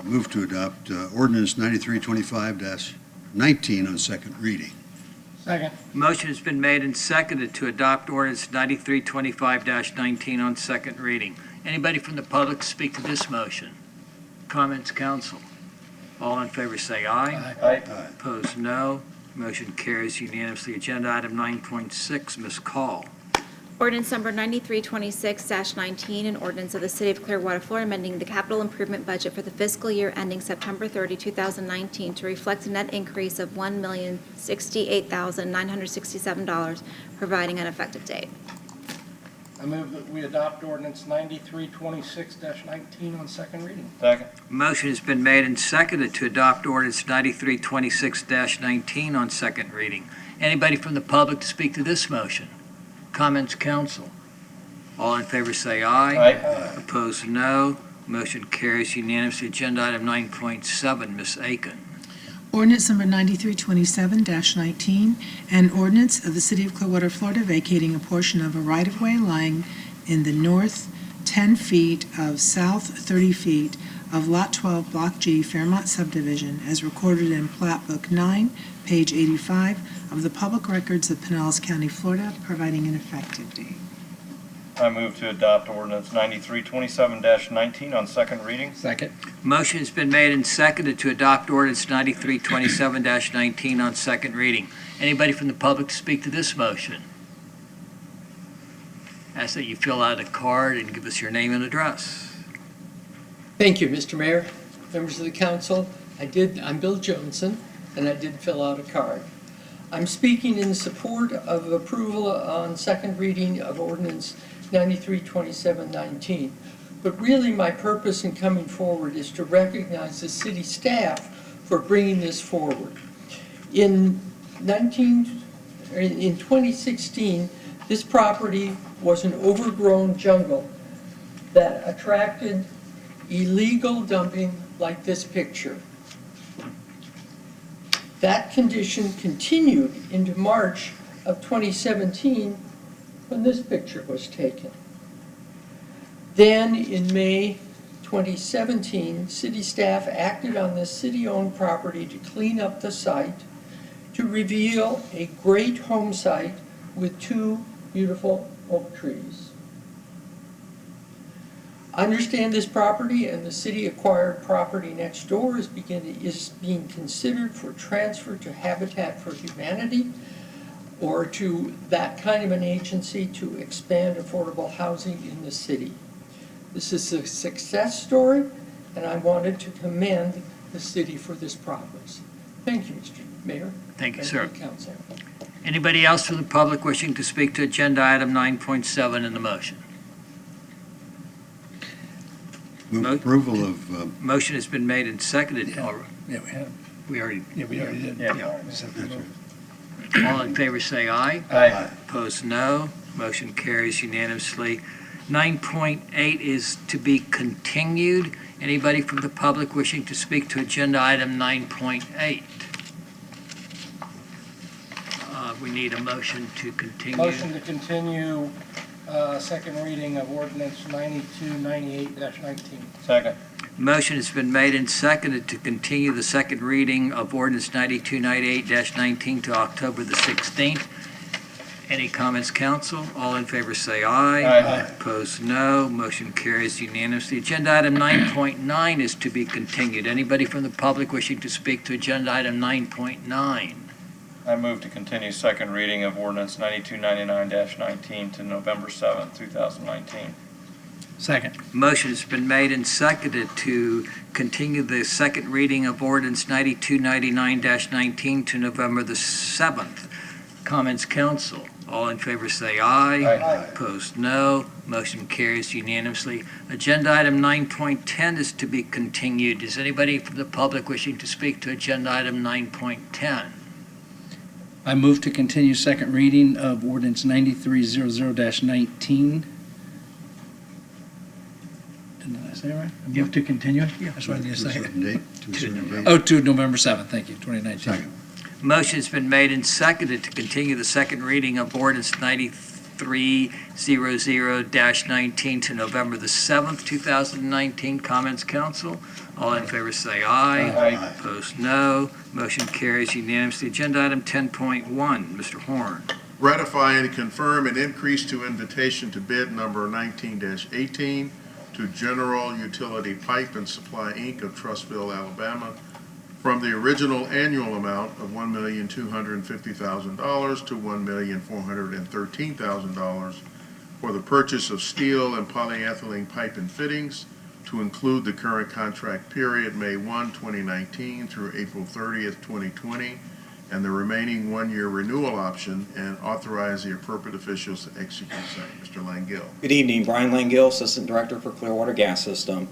Move to adopt ordinance 9325-19 on second reading.
Second.
Motion has been made and seconded to adopt ordinance 9325-19 on second reading. Anybody from the public speak to this motion? Comments, council? All in favor say aye.
Aye.
Opposed, no. Motion carries unanimously. Agenda item 9.6, Ms. Call.
Ordinance number 9326-19, an ordinance of the City of Clearwater, Florida, amending the capital improvement budget for the fiscal year ending September 30, 2019, to reflect a net increase of $1,068,967, providing an effective date.
I move that we adopt ordinance 9326-19 on second reading.
Second.
Motion has been made and seconded to adopt ordinance 9326-19 on second reading. Anybody from the public to speak to this motion? Comments, council? All in favor say aye.
Aye.
Opposed, no. Motion carries unanimously. Agenda item 9.7, Ms. Aiken.
Ordinance number 9327-19, an ordinance of the City of Clearwater, Florida, vacating a portion of a right-of-way lying in the north 10 feet of south 30 feet of Lot 12, Block G, Fairmont subdivision, as recorded in Plat Book 9, page 85 of the public records of Pinellas County, Florida, providing an effective date.
I move to adopt ordinance 9327-19 on second reading.
Second.
Motion has been made and seconded to adopt ordinance 9327-19 on second reading. Anybody from the public to speak to this motion? Ask that you fill out a card and give us your name and address.
Thank you, Mr. Mayor, members of the council. I'm Bill Johnson, and I did fill out a card. I'm speaking in support of approval on second reading of ordinance 9327-19. But really, my purpose in coming forward is to recognize the city staff for bringing this forward. In 2016, this property was an overgrown jungle that attracted illegal dumping like this picture. That condition continued into March of 2017 when this picture was taken. Then in May 2017, city staff acted on this city-owned property to clean up the site, to reveal a great home site with 2 beautiful oak trees. I understand this property and the city-acquired property next door is being considered for transfer to Habitat for Humanity or to that kind of an agency to expand affordable housing in the city. This is a success story, and I wanted to commend the city for this progress. Thank you, Mr. Mayor.
Thank you, sir.
Council.
Anybody else from the public wishing to speak to agenda item 9.7 in the motion?
Move approval of,
Motion has been made and seconded.
Yeah, we have.
We already
did.
Yeah.
that's right.
All in favor say aye.
Aye.
Opposed, no. Motion carries unanimously. 9.8 is to be continued. Anybody from the public wishing to speak to agenda item 9.8? we need a motion to continue.
Motion to continue second reading of ordinance 9298-19.
Second.
Motion has been made and seconded to continue the second reading of ordinance 9298-19 to October the 16th. Any comments, council? All in favor say aye.
Aye.
Opposed, no. Motion carries unanimously. Agenda item 9.9 is to be continued. Anybody from the public wishing to speak to agenda item 9.9?
I move to continue second reading of ordinance 9299-19 to November 7th, 2019.
Second.
Motion has been made and seconded to continue the second reading of ordinance 9299-19 to November the 7th. Comments, council? All in favor say aye.
Aye.
Opposed, no. Motion carries unanimously. Agenda item 9.10 is to be continued. Is anybody from the public wishing to speak to agenda item 9.10?
I move to continue second reading of ordinance 9300-19. Did I say it right? I move to continue it? That's what I need to
To a
say.
certain date, to a certain date.
Oh, to November 7th, thank you, 2019.
Second.
Motion has been made and seconded to continue the second reading of ordinance 9300-19 to November the 7th, 2019. Comments, council? All in favor say aye.
Aye.
Opposed, no. Motion carries unanimously. Agenda item 10.1, Mr. Horn.
Ratify and confirm an increase to invitation to bid number 19-18 to General Utility Pipe and Supply, Inc. of Trustville, Alabama, from the original annual amount of $1,250,000 to $1,413,000 for the purchase of steel and polyethylene pipe and fittings to include the current contract period, May 1, 2019 through April 30th, 2020, and the remaining one-year renewal option, and authorize the appropriate officials to execute same. Mr. Langill.
Good evening, Brian Langill, Assistant Director for Clearwater Gas System.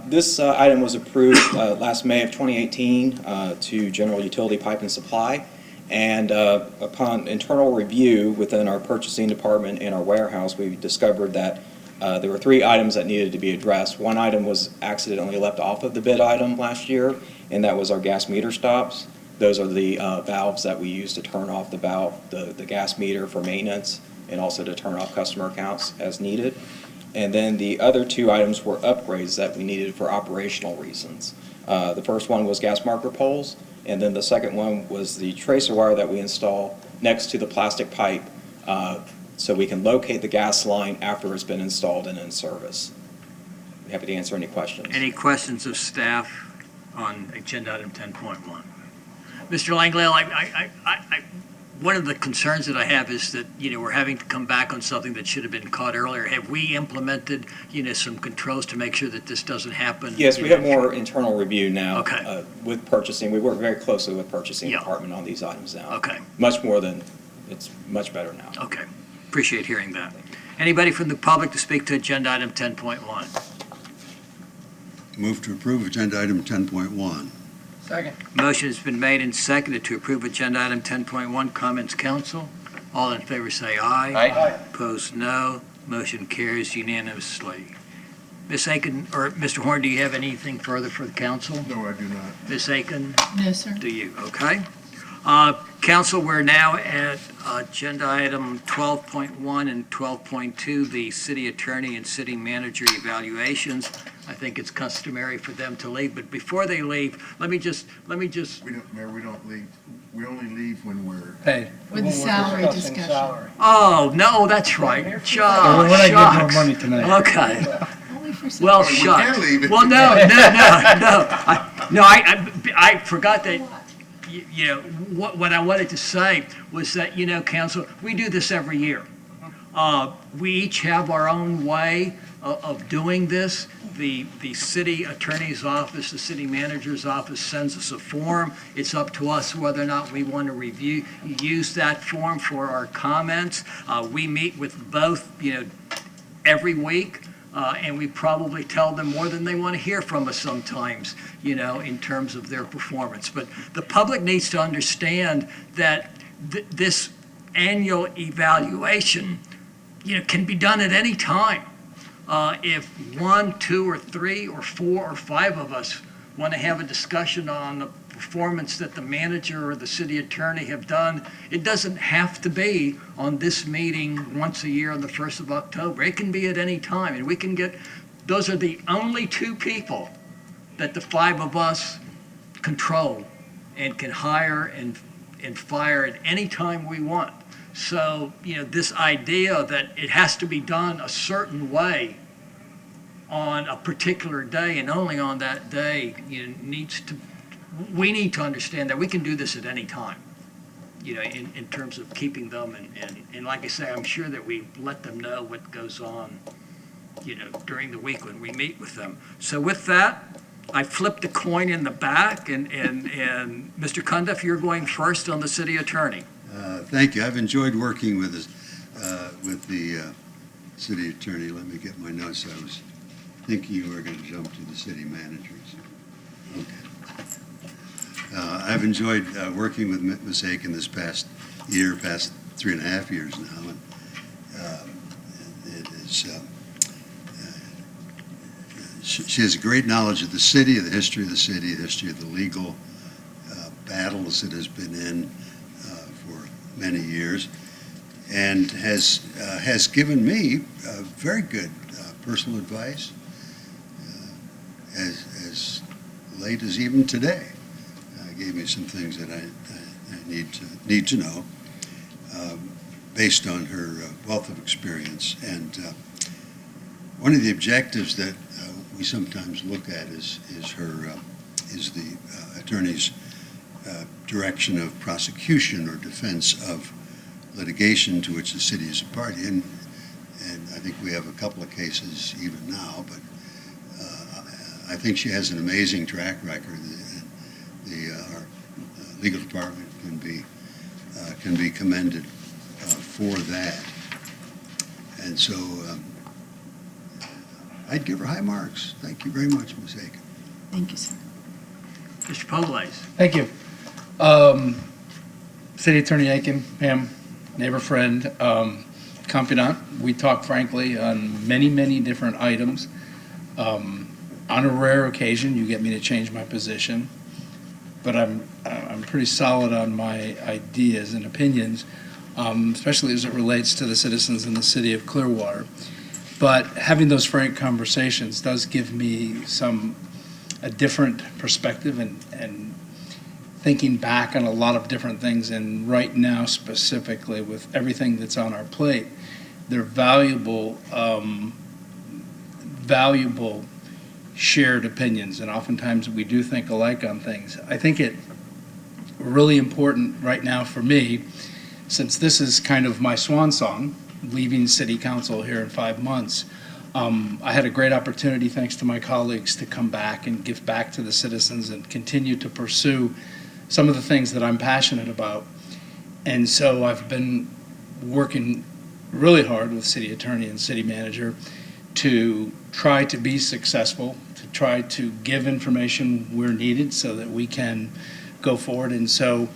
This item was approved last May of 2018 to General Utility Pipe and Supply, and upon internal review within our purchasing department and our warehouse, we discovered that there were 3 items that needed to be addressed. One item was accidentally left off of the bid item last year, and that was our gas meter stops. Those are the valves that we use to turn off the gas meter for maintenance, and also to turn off customer accounts as needed. And then the other 2 items were upgrades that we needed for operational reasons. The first one was gas marker poles, and then the second one was the tracer wire that we install next to the plastic pipe so we can locate the gas line after it's been installed and in service. I'm happy to answer any questions.
Any questions of staff on agenda item 10.1? Mr. Langley, one of the concerns that I have is that, we're having to come back on something that should have been caught earlier. Have we implemented, some controls to make sure that this doesn't happen?
Yes, we have more internal review now.
Okay.
With purchasing. We work very closely with purchasing department on these items now.
Okay.
It's much better now.
Okay. Appreciate hearing that. Anybody from the public to speak to agenda item 10.1?
Move to approve agenda item 10.1.
Second.
Motion has been made and seconded to approve agenda item 10.1. Comments, council? All in favor say aye.
Aye.
Opposed, no. Motion carries unanimously. Ms. Aiken, or Mr. Horn, do you have anything further for the council?
No, I do not.
Ms. Aiken?
No, sir.
Do you? Okay. Council, we're now at agenda item 12.1 and 12.2, the city attorney and city manager evaluations. I think it's customary for them to leave, but before they leave, let me just.
Mayor, we don't leave. We only leave when we're.
Hey.
With the salary discussion.
Oh, no, that's right.
We're not getting more money tonight.
Okay.
Only for
Well,
We
shucks.
can leave if
Well,
we
no.
can.
I forgot that, what I wanted to say was that, council, we do this every year. We each have our own way of doing this. The city attorney's office, the city manager's office sends us a form. It's up to us whether or not we want to use that form for our comments. We meet with both, every week. And we probably tell them more than they want to hear from us sometimes, in terms of their performance. But the public needs to understand that this annual evaluation, can be done at any time. If 1, 2, or 3, or 4, or 5 of us want to have a discussion on the performance that the manager or the city attorney have done, it doesn't have to be on this meeting once a year on the 1st of October. It can be at any time, and we can get, those are the only two people that the five of us control and can hire and fire at any time we want. So, this idea that it has to be done a certain way on a particular day and only on that day, we need to understand that we can do this at any time, in terms of keeping them. And like I say, I'm sure that we let them know what goes on, during the week when we meet with them. So with that, I flipped the coin in the back, and Mr. Cundiff, you're going first on the city attorney.
Thank you. I've enjoyed working with the city attorney. Let me get my notes. I was thinking you were going to jump to the city managers. Okay. I've enjoyed working with Ms. Aiken this past 3.5 years now. And it is, she has a great knowledge of the city, of the history of the city, the history of the legal battles it has been in for many years, and has given me very good personal advice as late as even today. Gave me some things that I need to know based on her wealth of experience. And one of the objectives that we sometimes look at is the attorney's direction of prosecution or defense of litigation to which the city is a party. And I think we have a couple of cases even now, but I think she has an amazing track record. Our legal department can be commended for that. And so I'd give her high marks. Thank you very much, Ms. Aiken.
Thank you, sir.
Mr. Polis.
Thank you. City Attorney Aiken, Pam, neighbor friend, confidant. We talk frankly on many, many different items. On a rare occasion, you get me to change my position, but I'm pretty solid on my ideas and opinions, especially as it relates to the citizens in the city of Clearwater. But having those frank conversations does give me a different perspective and thinking back on a lot of different things. And right now, specifically with everything that's on our plate, they're valuable shared opinions, and oftentimes we do think alike on things. I think it really important right now for me, since this is kind of my swan song, leaving city council here in 5 months. I had a great opportunity, thanks to my colleagues, to come back and give back to the citizens and continue to pursue some of the things that I'm passionate about. And so I've been working really hard with city attorney and city manager to try to be successful, to try to give information where needed so that we can go forward. And so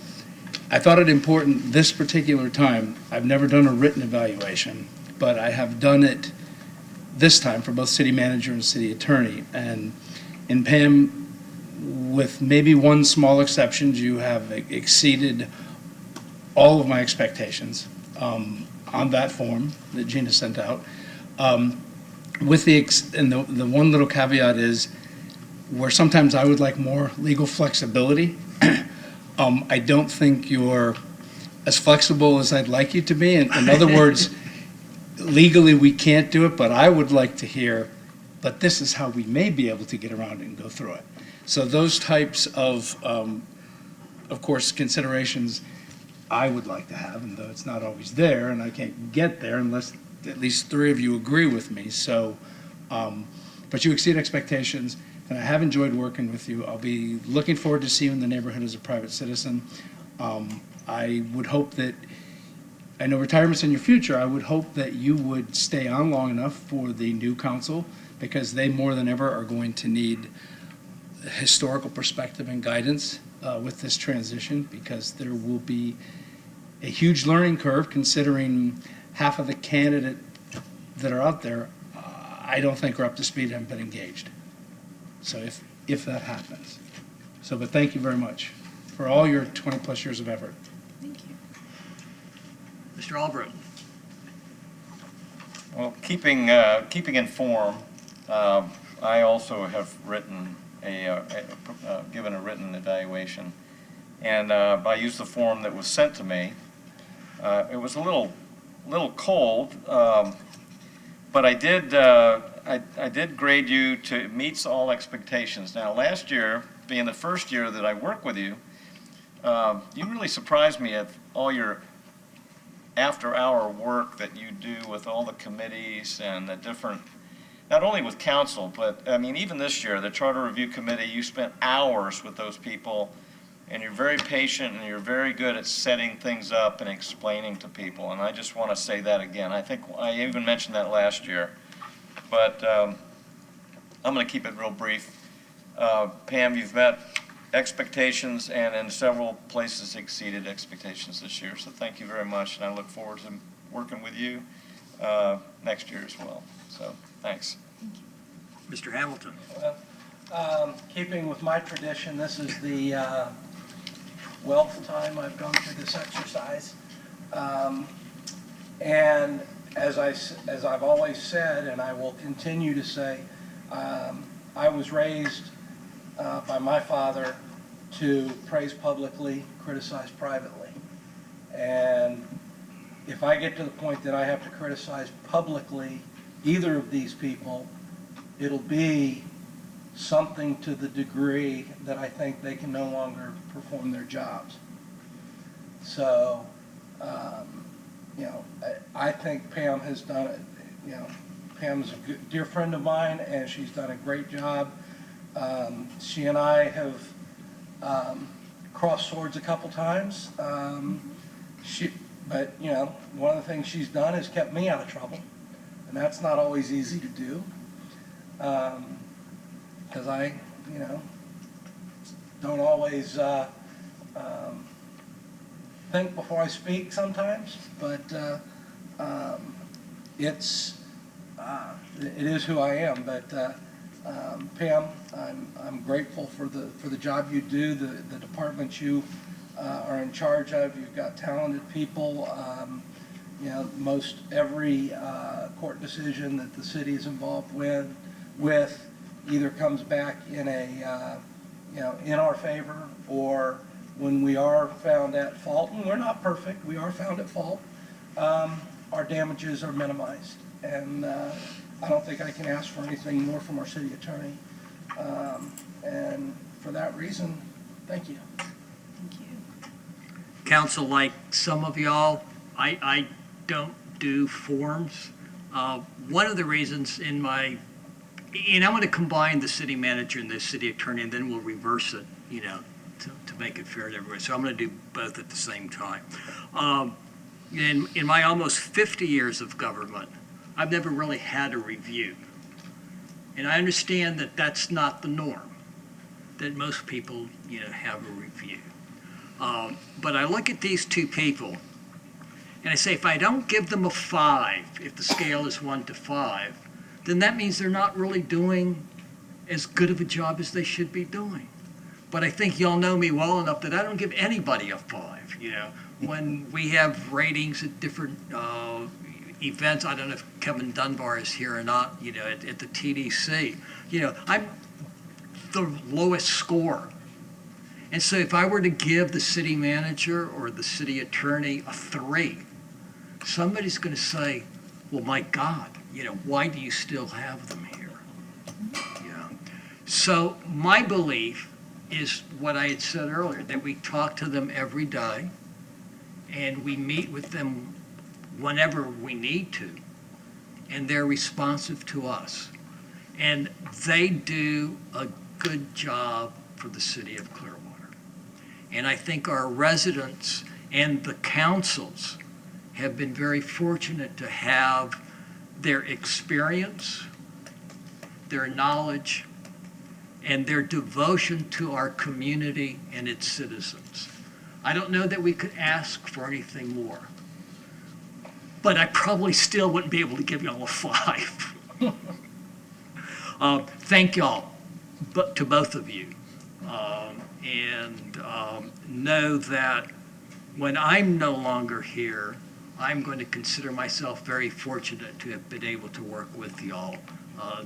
I thought it important this particular time. I've never done a written evaluation, but I have done it this time for both city manager and city attorney. And in Pam, with maybe one small exception, you have exceeded all of my expectations on that form that Gina sent out. With the one little caveat is where sometimes I would like more legal flexibility. I don't think you're as flexible as I'd like you to be. In other words, legally we can't do it, but I would like to hear, but this is how we may be able to get around it and go through it. So those types of course, considerations I would like to have, and though it's not always there, and I can't get there unless at least 3 of you agree with me. So, but you exceed expectations, and I have enjoyed working with you. I'll be looking forward to seeing you in the neighborhood as a private citizen. I would hope that, I know retirement's in your future, I would hope that you would stay on long enough for the new council, because they more than ever are going to need historical perspective and guidance with this transition, because there will be a huge learning curve considering half of the candidates that are out there, I don't think are up to speed and haven't been engaged. So if that happens. So, but thank you very much for all your 20-plus years of effort.
Thank you.
Mr. Albrecht.
Well, keeping informed, I also have written given a written evaluation, and I used the form that was sent to me. It was a little cold, but I did grade you to meets all expectations. Now, last year, being the first year that I worked with you, you really surprised me at all your after-hour work that you do with all the committees and the different, not only with council, but I mean, even this year, the Charter Review Committee, you spent hours with those people, and you're very patient and you're very good at setting things up and explaining to people. And I just want to say that again. I think I even mentioned that last year, but I'm going to keep it real brief. Pam, you've met expectations and in several places exceeded expectations this year. So thank you very much, and I look forward to working with you next year as well. So thanks.
Mr. Hamilton.
Well, keeping with my tradition, this is the 12th time I've gone through this exercise. And as I've always said, and I will continue to say, I was raised by my father to praise publicly, criticize privately. And if I get to the point that I have to criticize publicly either of these people, it'll be something to the degree that I think they can no longer perform their jobs. So, I think Pam has done it. Pam's a good, dear friend of mine, and she's done a great job. She and I have crossed swords a couple times. But one of the things she's done is kept me out of trouble, and that's not always easy to do. Because I, don't always think before I speak sometimes, but it is who I am. But Pam, I'm grateful for the job you do, the department you are in charge of. You've got talented people. Most every court decision that the city is involved with either comes back in in our favor, or when we are found at fault, and we're not perfect, we are found at fault, our damages are minimized. And I don't think I can ask for anything more from our city attorney. And for that reason, thank you.
Thank you.
Council, like some of y'all, I don't do forms. One of the reasons and I'm going to combine the city manager and the city attorney, and then we'll reverse it, to make it fair to everybody. So I'm going to do both at the same time. In my almost 50 years of government, I've never really had a review. And I understand that that's not the norm, that most people, have a review. But I look at these two people, and I say, if I don't give them a 5, if the scale is 1 to 5, then that means they're not really doing as good of a job as they should be doing. But I think y'all know me well enough that I don't give anybody a 5, When we have ratings at different events, I don't know if Kevin Dunbar is here or not, at the TDC, I'm the lowest score. And so if I were to give the city manager or the city attorney a 3, somebody's going to say, well, my God, why do you still have them here? So my belief is what I had said earlier, that we talk to them every day and we meet with them whenever we need to, and they're responsive to us. And they do a good job for the city of Clearwater. And I think our residents and the councils have been very fortunate to have their experience, their knowledge, and their devotion to our community and its citizens. I don't know that we could ask for anything more, but I probably still wouldn't be able to give y'all a 5. Thank y'all, to both of you. and know that when I'm no longer here, I'm going to consider myself very fortunate to have been able to work with y'all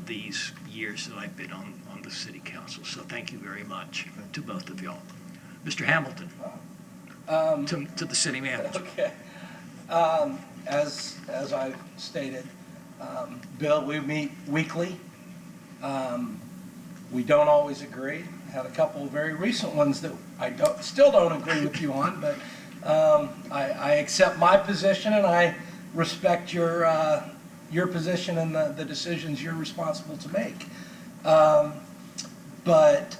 these years that I've been on the city council. So thank you very much to both of y'all. Mr. Hamilton, to the city manager.
Okay. As I've stated, Bill, we meet weekly. We don't always agree. Had a couple of very recent ones that I still don't agree with you on, but I accept my position and I respect your position and the decisions you're responsible to make. But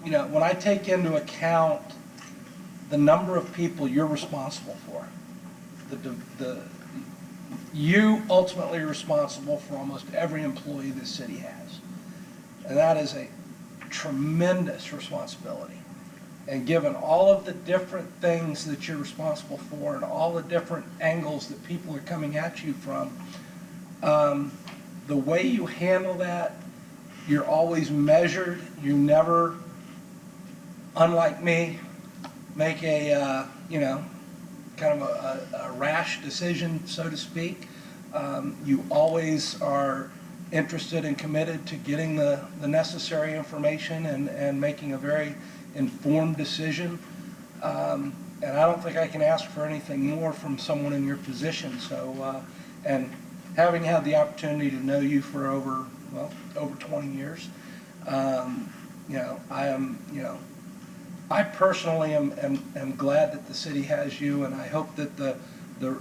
you know, when I take into account the number of people you're responsible for, you ultimately are responsible for almost every employee this city has. And that is a tremendous responsibility. And given all of the different things that you're responsible for and all the different angles that people are coming at you from, the way you handle that, you're always measured. You never, unlike me, make a, kind of a rash decision, so to speak. You always are interested and committed to getting the necessary information and making a very informed decision. And I don't think I can ask for anything more from someone in your position. So, and having had the opportunity to know you for over 20 years, I personally am glad that the city has you, and I hope that the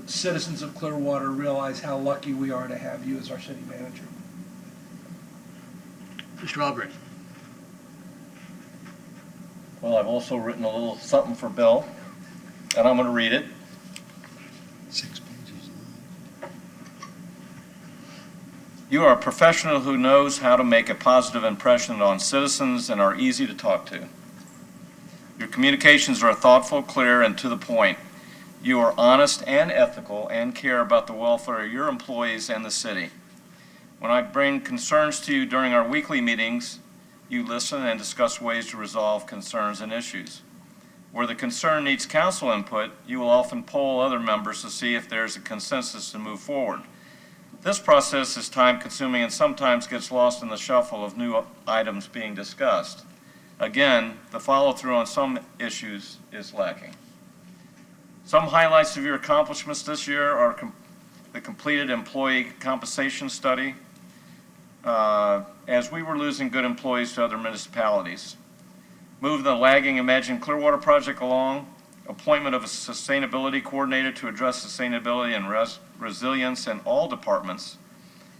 citizens of Clearwater realize how lucky we are to have you as our city manager.
Mr. Albrecht.
Well, I've also written a little something for Bill, and I'm going to read it.
6 pages long.
You are a professional who knows how to make a positive impression on citizens and are easy to talk to. Your communications are thoughtful, clear, and to the point. You are honest and ethical and care about the welfare of your employees and the city. When I bring concerns to you during our weekly meetings, you listen and discuss ways to resolve concerns and issues. Where the concern needs council input, you will often poll other members to see if there's a consensus to move forward. This process is time-consuming and sometimes gets lost in the shuffle of new items being discussed. Again, the follow-through on some issues is lacking. Some highlights of your accomplishments this year are the completed employee compensation study, as we were losing good employees to other municipalities. Move the lagging Imagine Clearwater project along, appointment of a sustainability coordinator to address sustainability and resilience in all departments,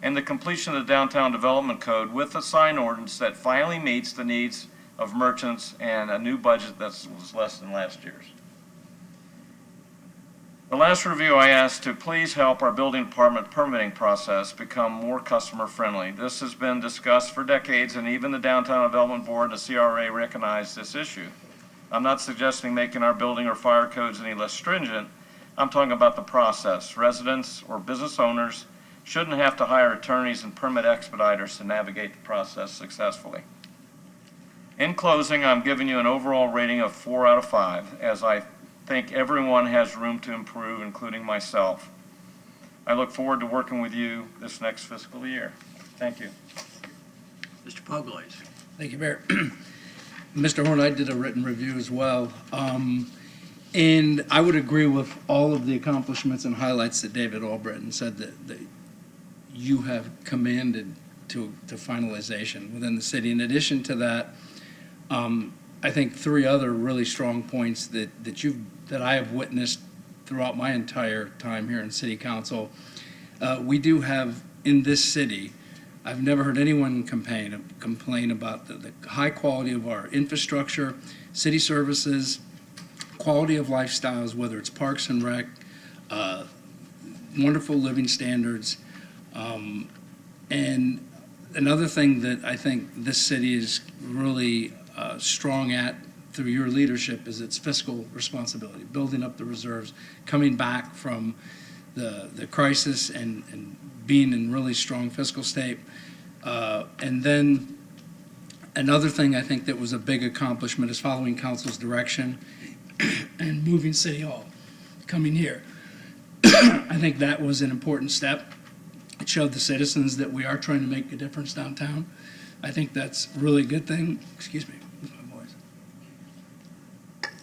and the completion of the Downtown Development Code with a sign ordinance that finally meets the needs of merchants and a new budget that was less than last year's. The last review, I asked to please help our building department permitting process become more customer friendly. This has been discussed for decades, and even the Downtown Development Board and the CRA recognize this issue. I'm not suggesting making our building or fire codes any less stringent. I'm talking about the process. Residents or business owners shouldn't have to hire attorneys and permit expediters to navigate the process successfully. In closing, I'm giving you an overall rating of 4 out of 5, as I think everyone has room to improve, including myself. I look forward to working with you this next fiscal year. Thank you.
Mr. Puglaze.
Thank you, Mayor. Mr. Horn, I did a written review as well. And I would agree with all of the accomplishments and highlights that David Albritton said that you have commanded to finalization within the city. In addition to that, I think 3 other really strong points that I have witnessed throughout my entire time here in City Council. We do have in this city, I've never heard anyone complain about the high quality of our infrastructure, city services, quality of lifestyles, whether it's parks and rec, wonderful living standards. And another thing that I think this city is really strong at through your leadership is its fiscal responsibility, building up the reserves, coming back from the crisis and being in really strong fiscal state. And then Another thing I think that was a big accomplishment is following council's direction and moving City Hall, coming here. I think that was an important step. It showed the citizens that we are trying to make a difference downtown. I think that's a really good thing. Excuse me, lose my voice.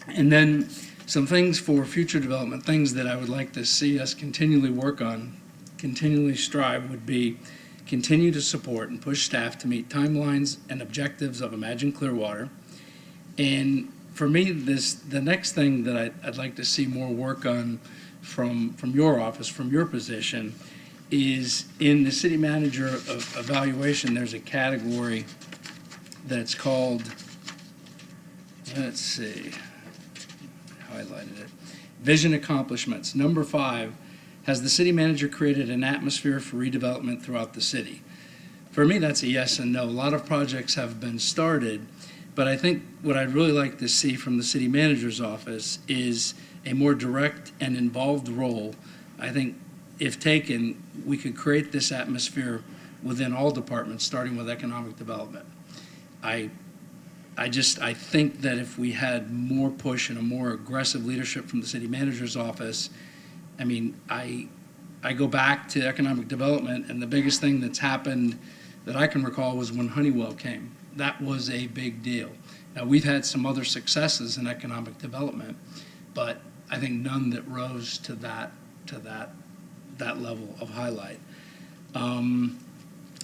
And then some things for future development, things that I would like to see us continually work on, continually strive, would be continue to support and push staff to meet timelines and objectives of Imagine Clearwater. And for me, the next thing that I'd like to see more work on from your office, from your position, is in the city manager evaluation, there's a category that's called, let's see, highlighted it, vision accomplishments. Number 5, has the city manager created an atmosphere for redevelopment throughout the city? For me, that's a yes and no. A lot of projects have been started, but I think what I'd really like to see from the city manager's office is a more direct and involved role. I think if taken, we could create this atmosphere within all departments, starting with economic development. I think that if we had more push and a more aggressive leadership from the city manager's office, I mean, I go back to economic development, and the biggest thing that's happened that I can recall was when Honeywell came. That was a big deal. Now, we've had some other successes in economic development, but I think none that rose to that level of highlight. And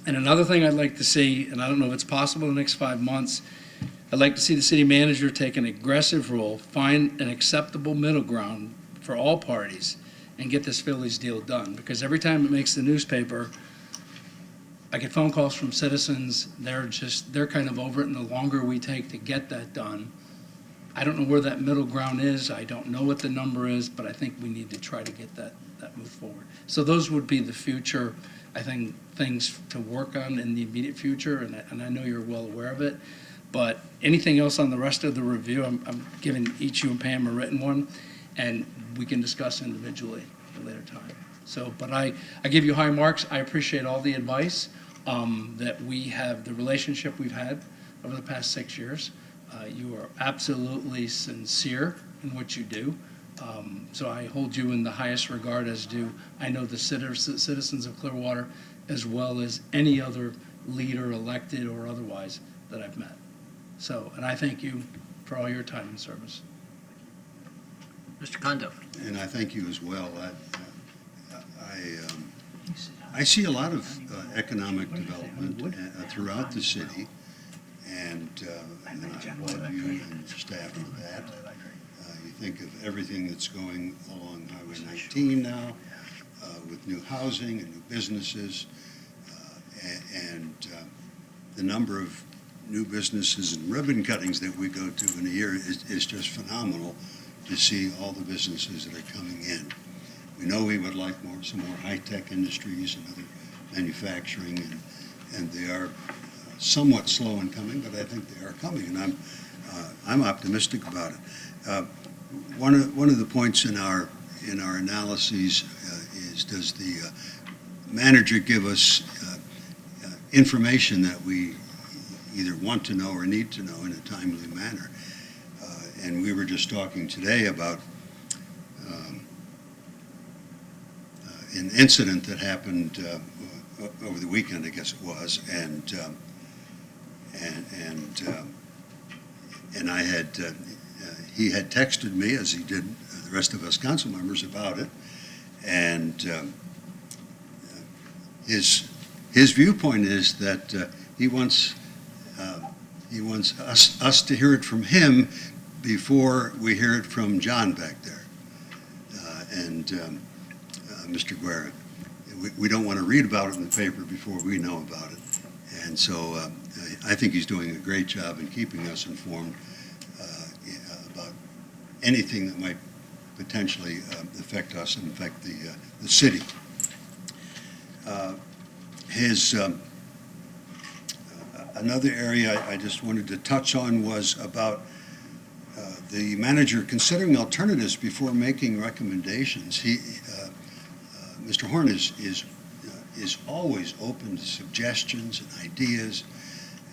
another thing I'd like to see, and I don't know if it's possible in the next 5 months, I'd like to see the city manager take an aggressive role, find an acceptable middle ground for all parties, and get this Phillies deal done. Because every time it makes the newspaper, I get phone calls from citizens, they're kind of over it, and the longer we take to get that done, I don't know where that middle ground is, I don't know what the number is, but I think we need to try to get that move forward. So those would be the future, I think, things to work on in the immediate future, and I know you're well aware of it. But anything else on the rest of the review, I'm giving each you and Pam a written one, and we can discuss individually at a later time. So, but I give you high marks. I appreciate all the advice that we have, the relationship we've had over the past 6 years. You are absolutely sincere in what you do. So I hold you in the highest regard, as do I know the citizens of Clearwater, as well as any other leader, elected or otherwise, that I've met. So, and I thank you for all your time and service.
Mr. Kondo.
And I thank you as well. I see a lot of economic development throughout the city, and I applaud you and your staff for that. You think of everything that's going along Highway 19 now, with new housing and new businesses, and the number of new businesses and ribbon cuttings that we go to in a year is just phenomenal to see all the businesses that are coming in. We know we would like some more high-tech industries and other manufacturing, and they are somewhat slow in coming, but I think they are coming, and I'm optimistic about it. One of the points in our analyses is, does the manager give us information that we either want to know or need to know in a timely manner? And we were just talking today about an incident that happened over the weekend, I guess it was, and I had he had texted me, as he did the rest of us council members, about it, and his viewpoint is that he wants us to hear it from him before we hear it from John back there, and Mr. Guerra. We don't want to read about it in the paper before we know about it, and so I think he's doing a great job in keeping us informed about anything that might potentially affect us and affect the city. Another area I just wanted to touch on was about the manager considering alternatives before making recommendations. Mr. Horn is always open to suggestions and ideas,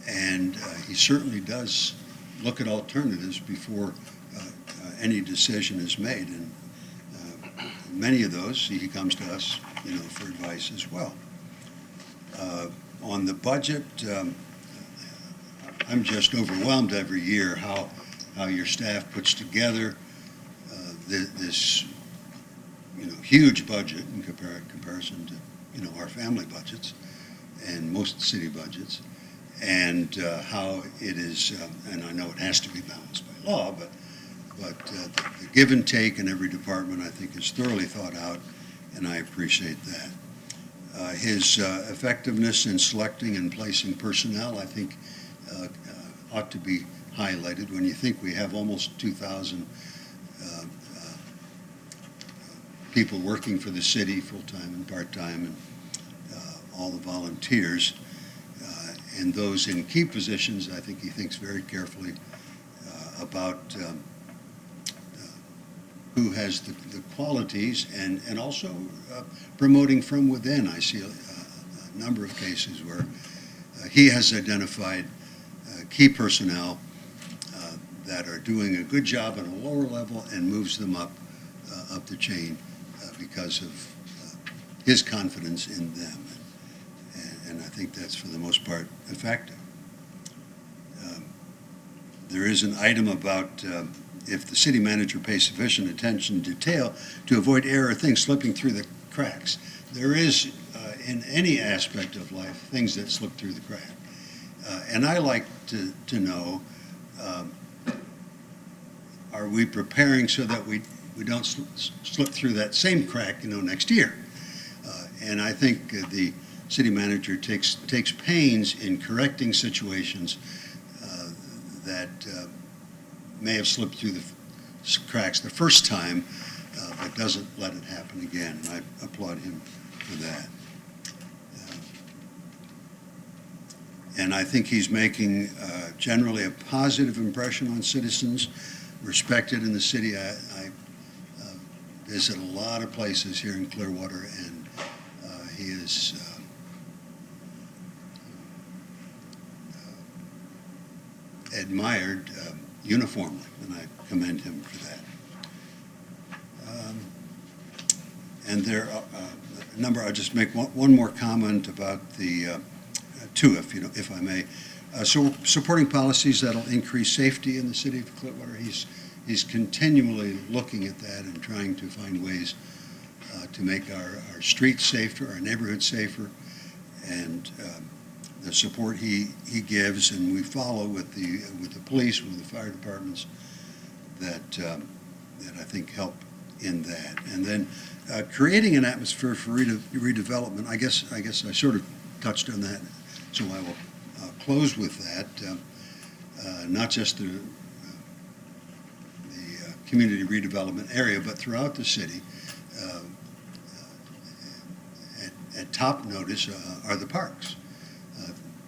And he certainly does look at alternatives before any decision is made. And many of those, he comes to us, for advice as well. On the budget, I'm just overwhelmed every year how your staff puts together this, huge budget in comparison to, our family budgets and most city budgets, and how it is, and I know it has to be balanced by law, but the give and take in every department, I think, is thoroughly thought out, and I appreciate that. His effectiveness in selecting and placing personnel, I think, ought to be highlighted when you think we have almost 2,000 people working for the city, full-time and part-time, and all the volunteers. And those in key positions, I think he thinks very carefully about who has the qualities, and also promoting from within. I see a number of cases where he has identified key personnel that are doing a good job at a lower level and moves them up the chain because of his confidence in them. And I think that's, for the most part, effective. There is an item about if the city manager pays sufficient attention to detail to avoid error or things slipping through the cracks. There is, in any aspect of life, things that slip through the crack. And I like to know, are we preparing so that we don't slip through that same crack, next year? And I think the city manager takes pains in correcting situations that may have slipped through the cracks the first time, but doesn't let it happen again. I applaud him for that. And I think he's making generally a positive impression on citizens, respected in the city. I visit a lot of places here in Clearwater, and he is admired uniformly, and I commend him for that. And there are a number. I'll just make one more comment about the two, if I may. So supporting policies that'll increase safety in the city of Clearwater. He's continually looking at that and trying to find ways to make our streets safer, our neighborhoods safer, and the support he gives, and we follow with the police, with the fire departments, that I think help in that. And then creating an atmosphere for redevelopment. I guess I sort of touched on that, so I will close with that. Not just the community redevelopment area, but throughout the city. At top notice are the parks.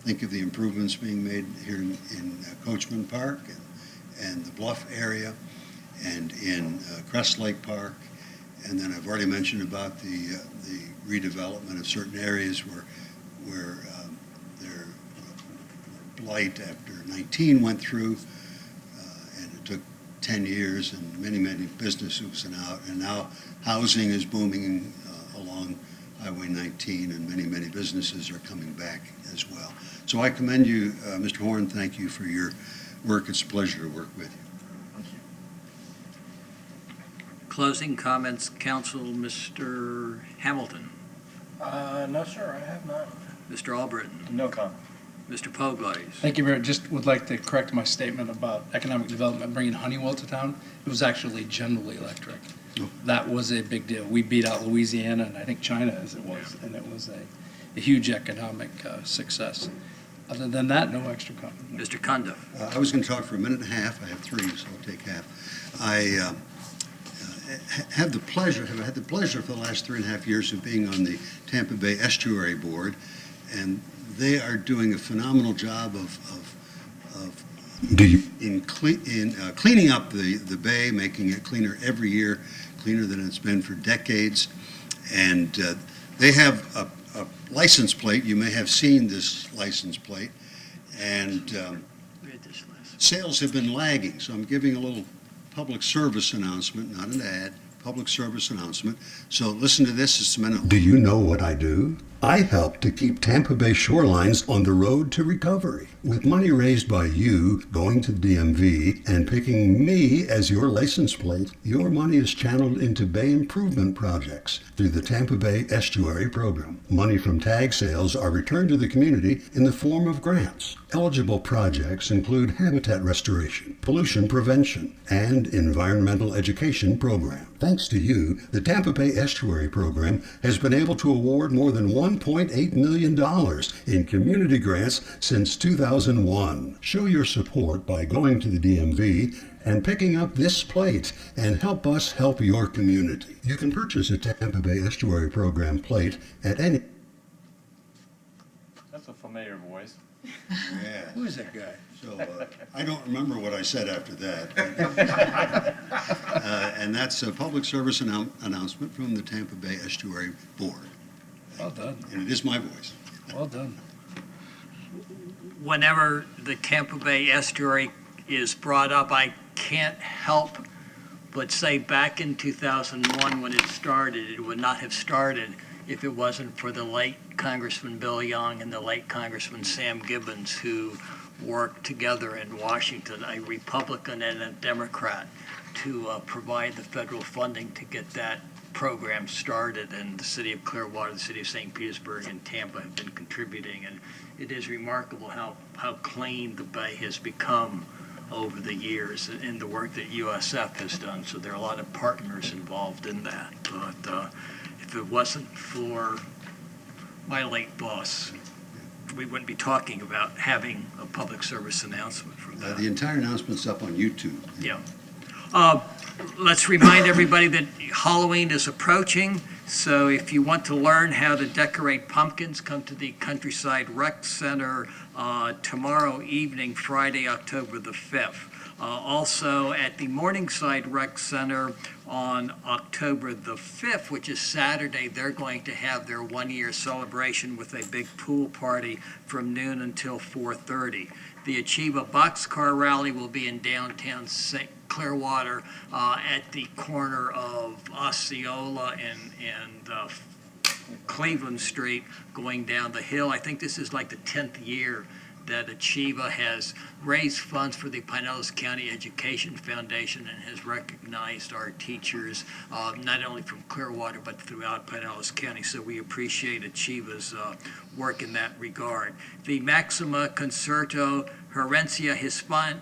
Think of the improvements being made here in Coachman Park and the Bluff area, and in Crest Lake Park. And then I've already mentioned about the redevelopment of certain areas where their blight after 19 went through, and it took 10 years, and many businesses went out, and now housing is booming along Highway 19, and many businesses are coming back as well. So I commend you, Mr. Horn. Thank you for your work. It's a pleasure to work with you.
Thank you. Closing comments, Council, Mr. Hamilton.
No, sir, I have not.
Mr. Albritton.
No comment.
Mr. Poglatis.
Thank you, Mayor. Just would like to correct my statement about economic development bringing Honeywell to town. It was actually General Electric. That was a big deal. We beat out Louisiana and I think China as it was, and it was a huge economic success. Other than that, no extra comment.
Mr. Cundiff.
I was going to talk for a minute and a half. I have 3, so I'll take half. I have the pleasure for the last 3.5 years of being on the Tampa Bay Estuary Board, and they are doing a phenomenal job in cleaning up the bay, making it cleaner every year, cleaner than it's been for decades. And they have a license plate. You may have seen this license plate, And
Read this list.
sales have been lagging, so I'm giving a little public service announcement, not an ad, public service announcement. So listen to this, it's a minute. Do you know what I do? I help to keep Tampa Bay shorelines on the road to recovery. With money raised by you going to the DMV and picking me as your license plate, your money is channeled into bay improvement projects through the Tampa Bay Estuary Program. Money from tag sales are returned to the community in the form of grants. Eligible projects include habitat restoration, pollution prevention, and environmental education program. Thanks to you, the Tampa Bay Estuary Program has been able to award more than $1.8 million in community grants since 2001. Show your support by going to the DMV and picking up this plate and help us help your community. You can purchase a Tampa Bay Estuary Program plate at any...
That's a familiar voice.
Yeah.
Who is that guy?
So I don't remember what I said after that. And that's a public service announcement from the Tampa Bay Estuary Board.
Well done.
And it is my voice.
Well done.
Whenever the Tampa Bay Estuary is brought up, I can't help but say back in 2001 when it started, it would not have started if it wasn't for the late Congressman Bill Young and the late Congressman Sam Gibbons, who worked together in Washington, a Republican and a Democrat, to provide the federal funding to get that program started. And the city of Clearwater, the city of St. Petersburg, and Tampa have been contributing. And it is remarkable how clean the bay has become over the years and the work that USF has done. So there are a lot of partners involved in that. But if it wasn't for my late boss, we wouldn't be talking about having a public service announcement from that.
The entire announcement's up on YouTube.
Yeah. Let's remind everybody that Halloween is approaching, so if you want to learn how to decorate pumpkins, come to the Countryside Rec Center tomorrow evening, Friday, October the 5th. Also at the Morningside Rec Center on October the 5th, which is Saturday, they're going to have their one-year celebration with a big pool party from noon until 4:30. The Achieva Boxcar Rally will be in downtown St. Clearwater at the corner of Osceola and Cleveland Street going down the hill. I think this is like the 10th year that Achieva has raised funds for the Pinellas County Education Foundation and has recognized our teachers, not only from Clearwater, but throughout Pinellas County. So we appreciate Achieva's work in that regard. The Maxima Concerto Herencia Hispana,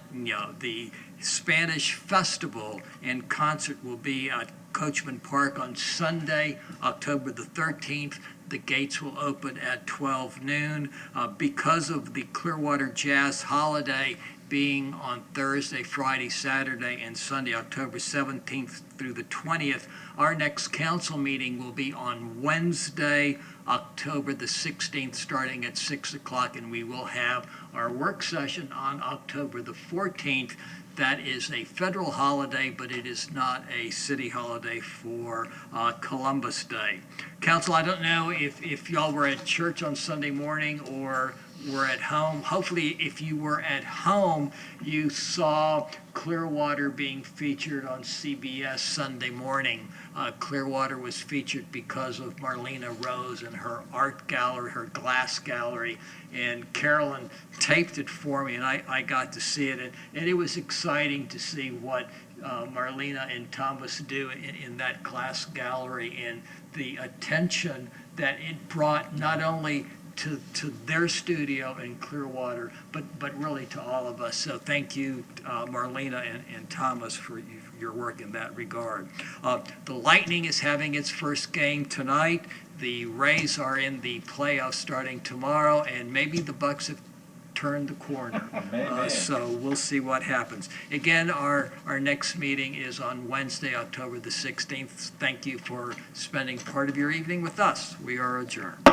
the Spanish Festival and concert, will be at Coachman Park on Sunday, October the 13th. The gates will open at 12 noon. Because of the Clearwater Jazz holiday being on Thursday, Friday, Saturday, and Sunday, October 17th through the 20th, our next council meeting will be on Wednesday, October the 16th, starting at 6 o'clock, and we will have our work session on October the 14th. That is a federal holiday, but it is not a city holiday for Columbus Day. Council, I don't know if y'all were at church on Sunday morning or were at home. Hopefully, if you were at home, you saw Clearwater being featured on CBS Sunday morning. Clearwater was featured because of Marlena Rose and her art gallery, her glass gallery, and Carolyn taped it for me, and I got to see it, and it was exciting to see what Marlena and Thomas do in that glass gallery and the attention that it brought not only to their studio in Clearwater, but really to all of us. So thank you, Marlena and Thomas, for your work in that regard. The Lightning is having its first game tonight. The Rays are in the playoffs starting tomorrow, and maybe the Bucks have turned the corner. So we'll see what happens. Again, our next meeting is on Wednesday, October the 16th. Thank you for spending part of your evening with us. We are adjourned.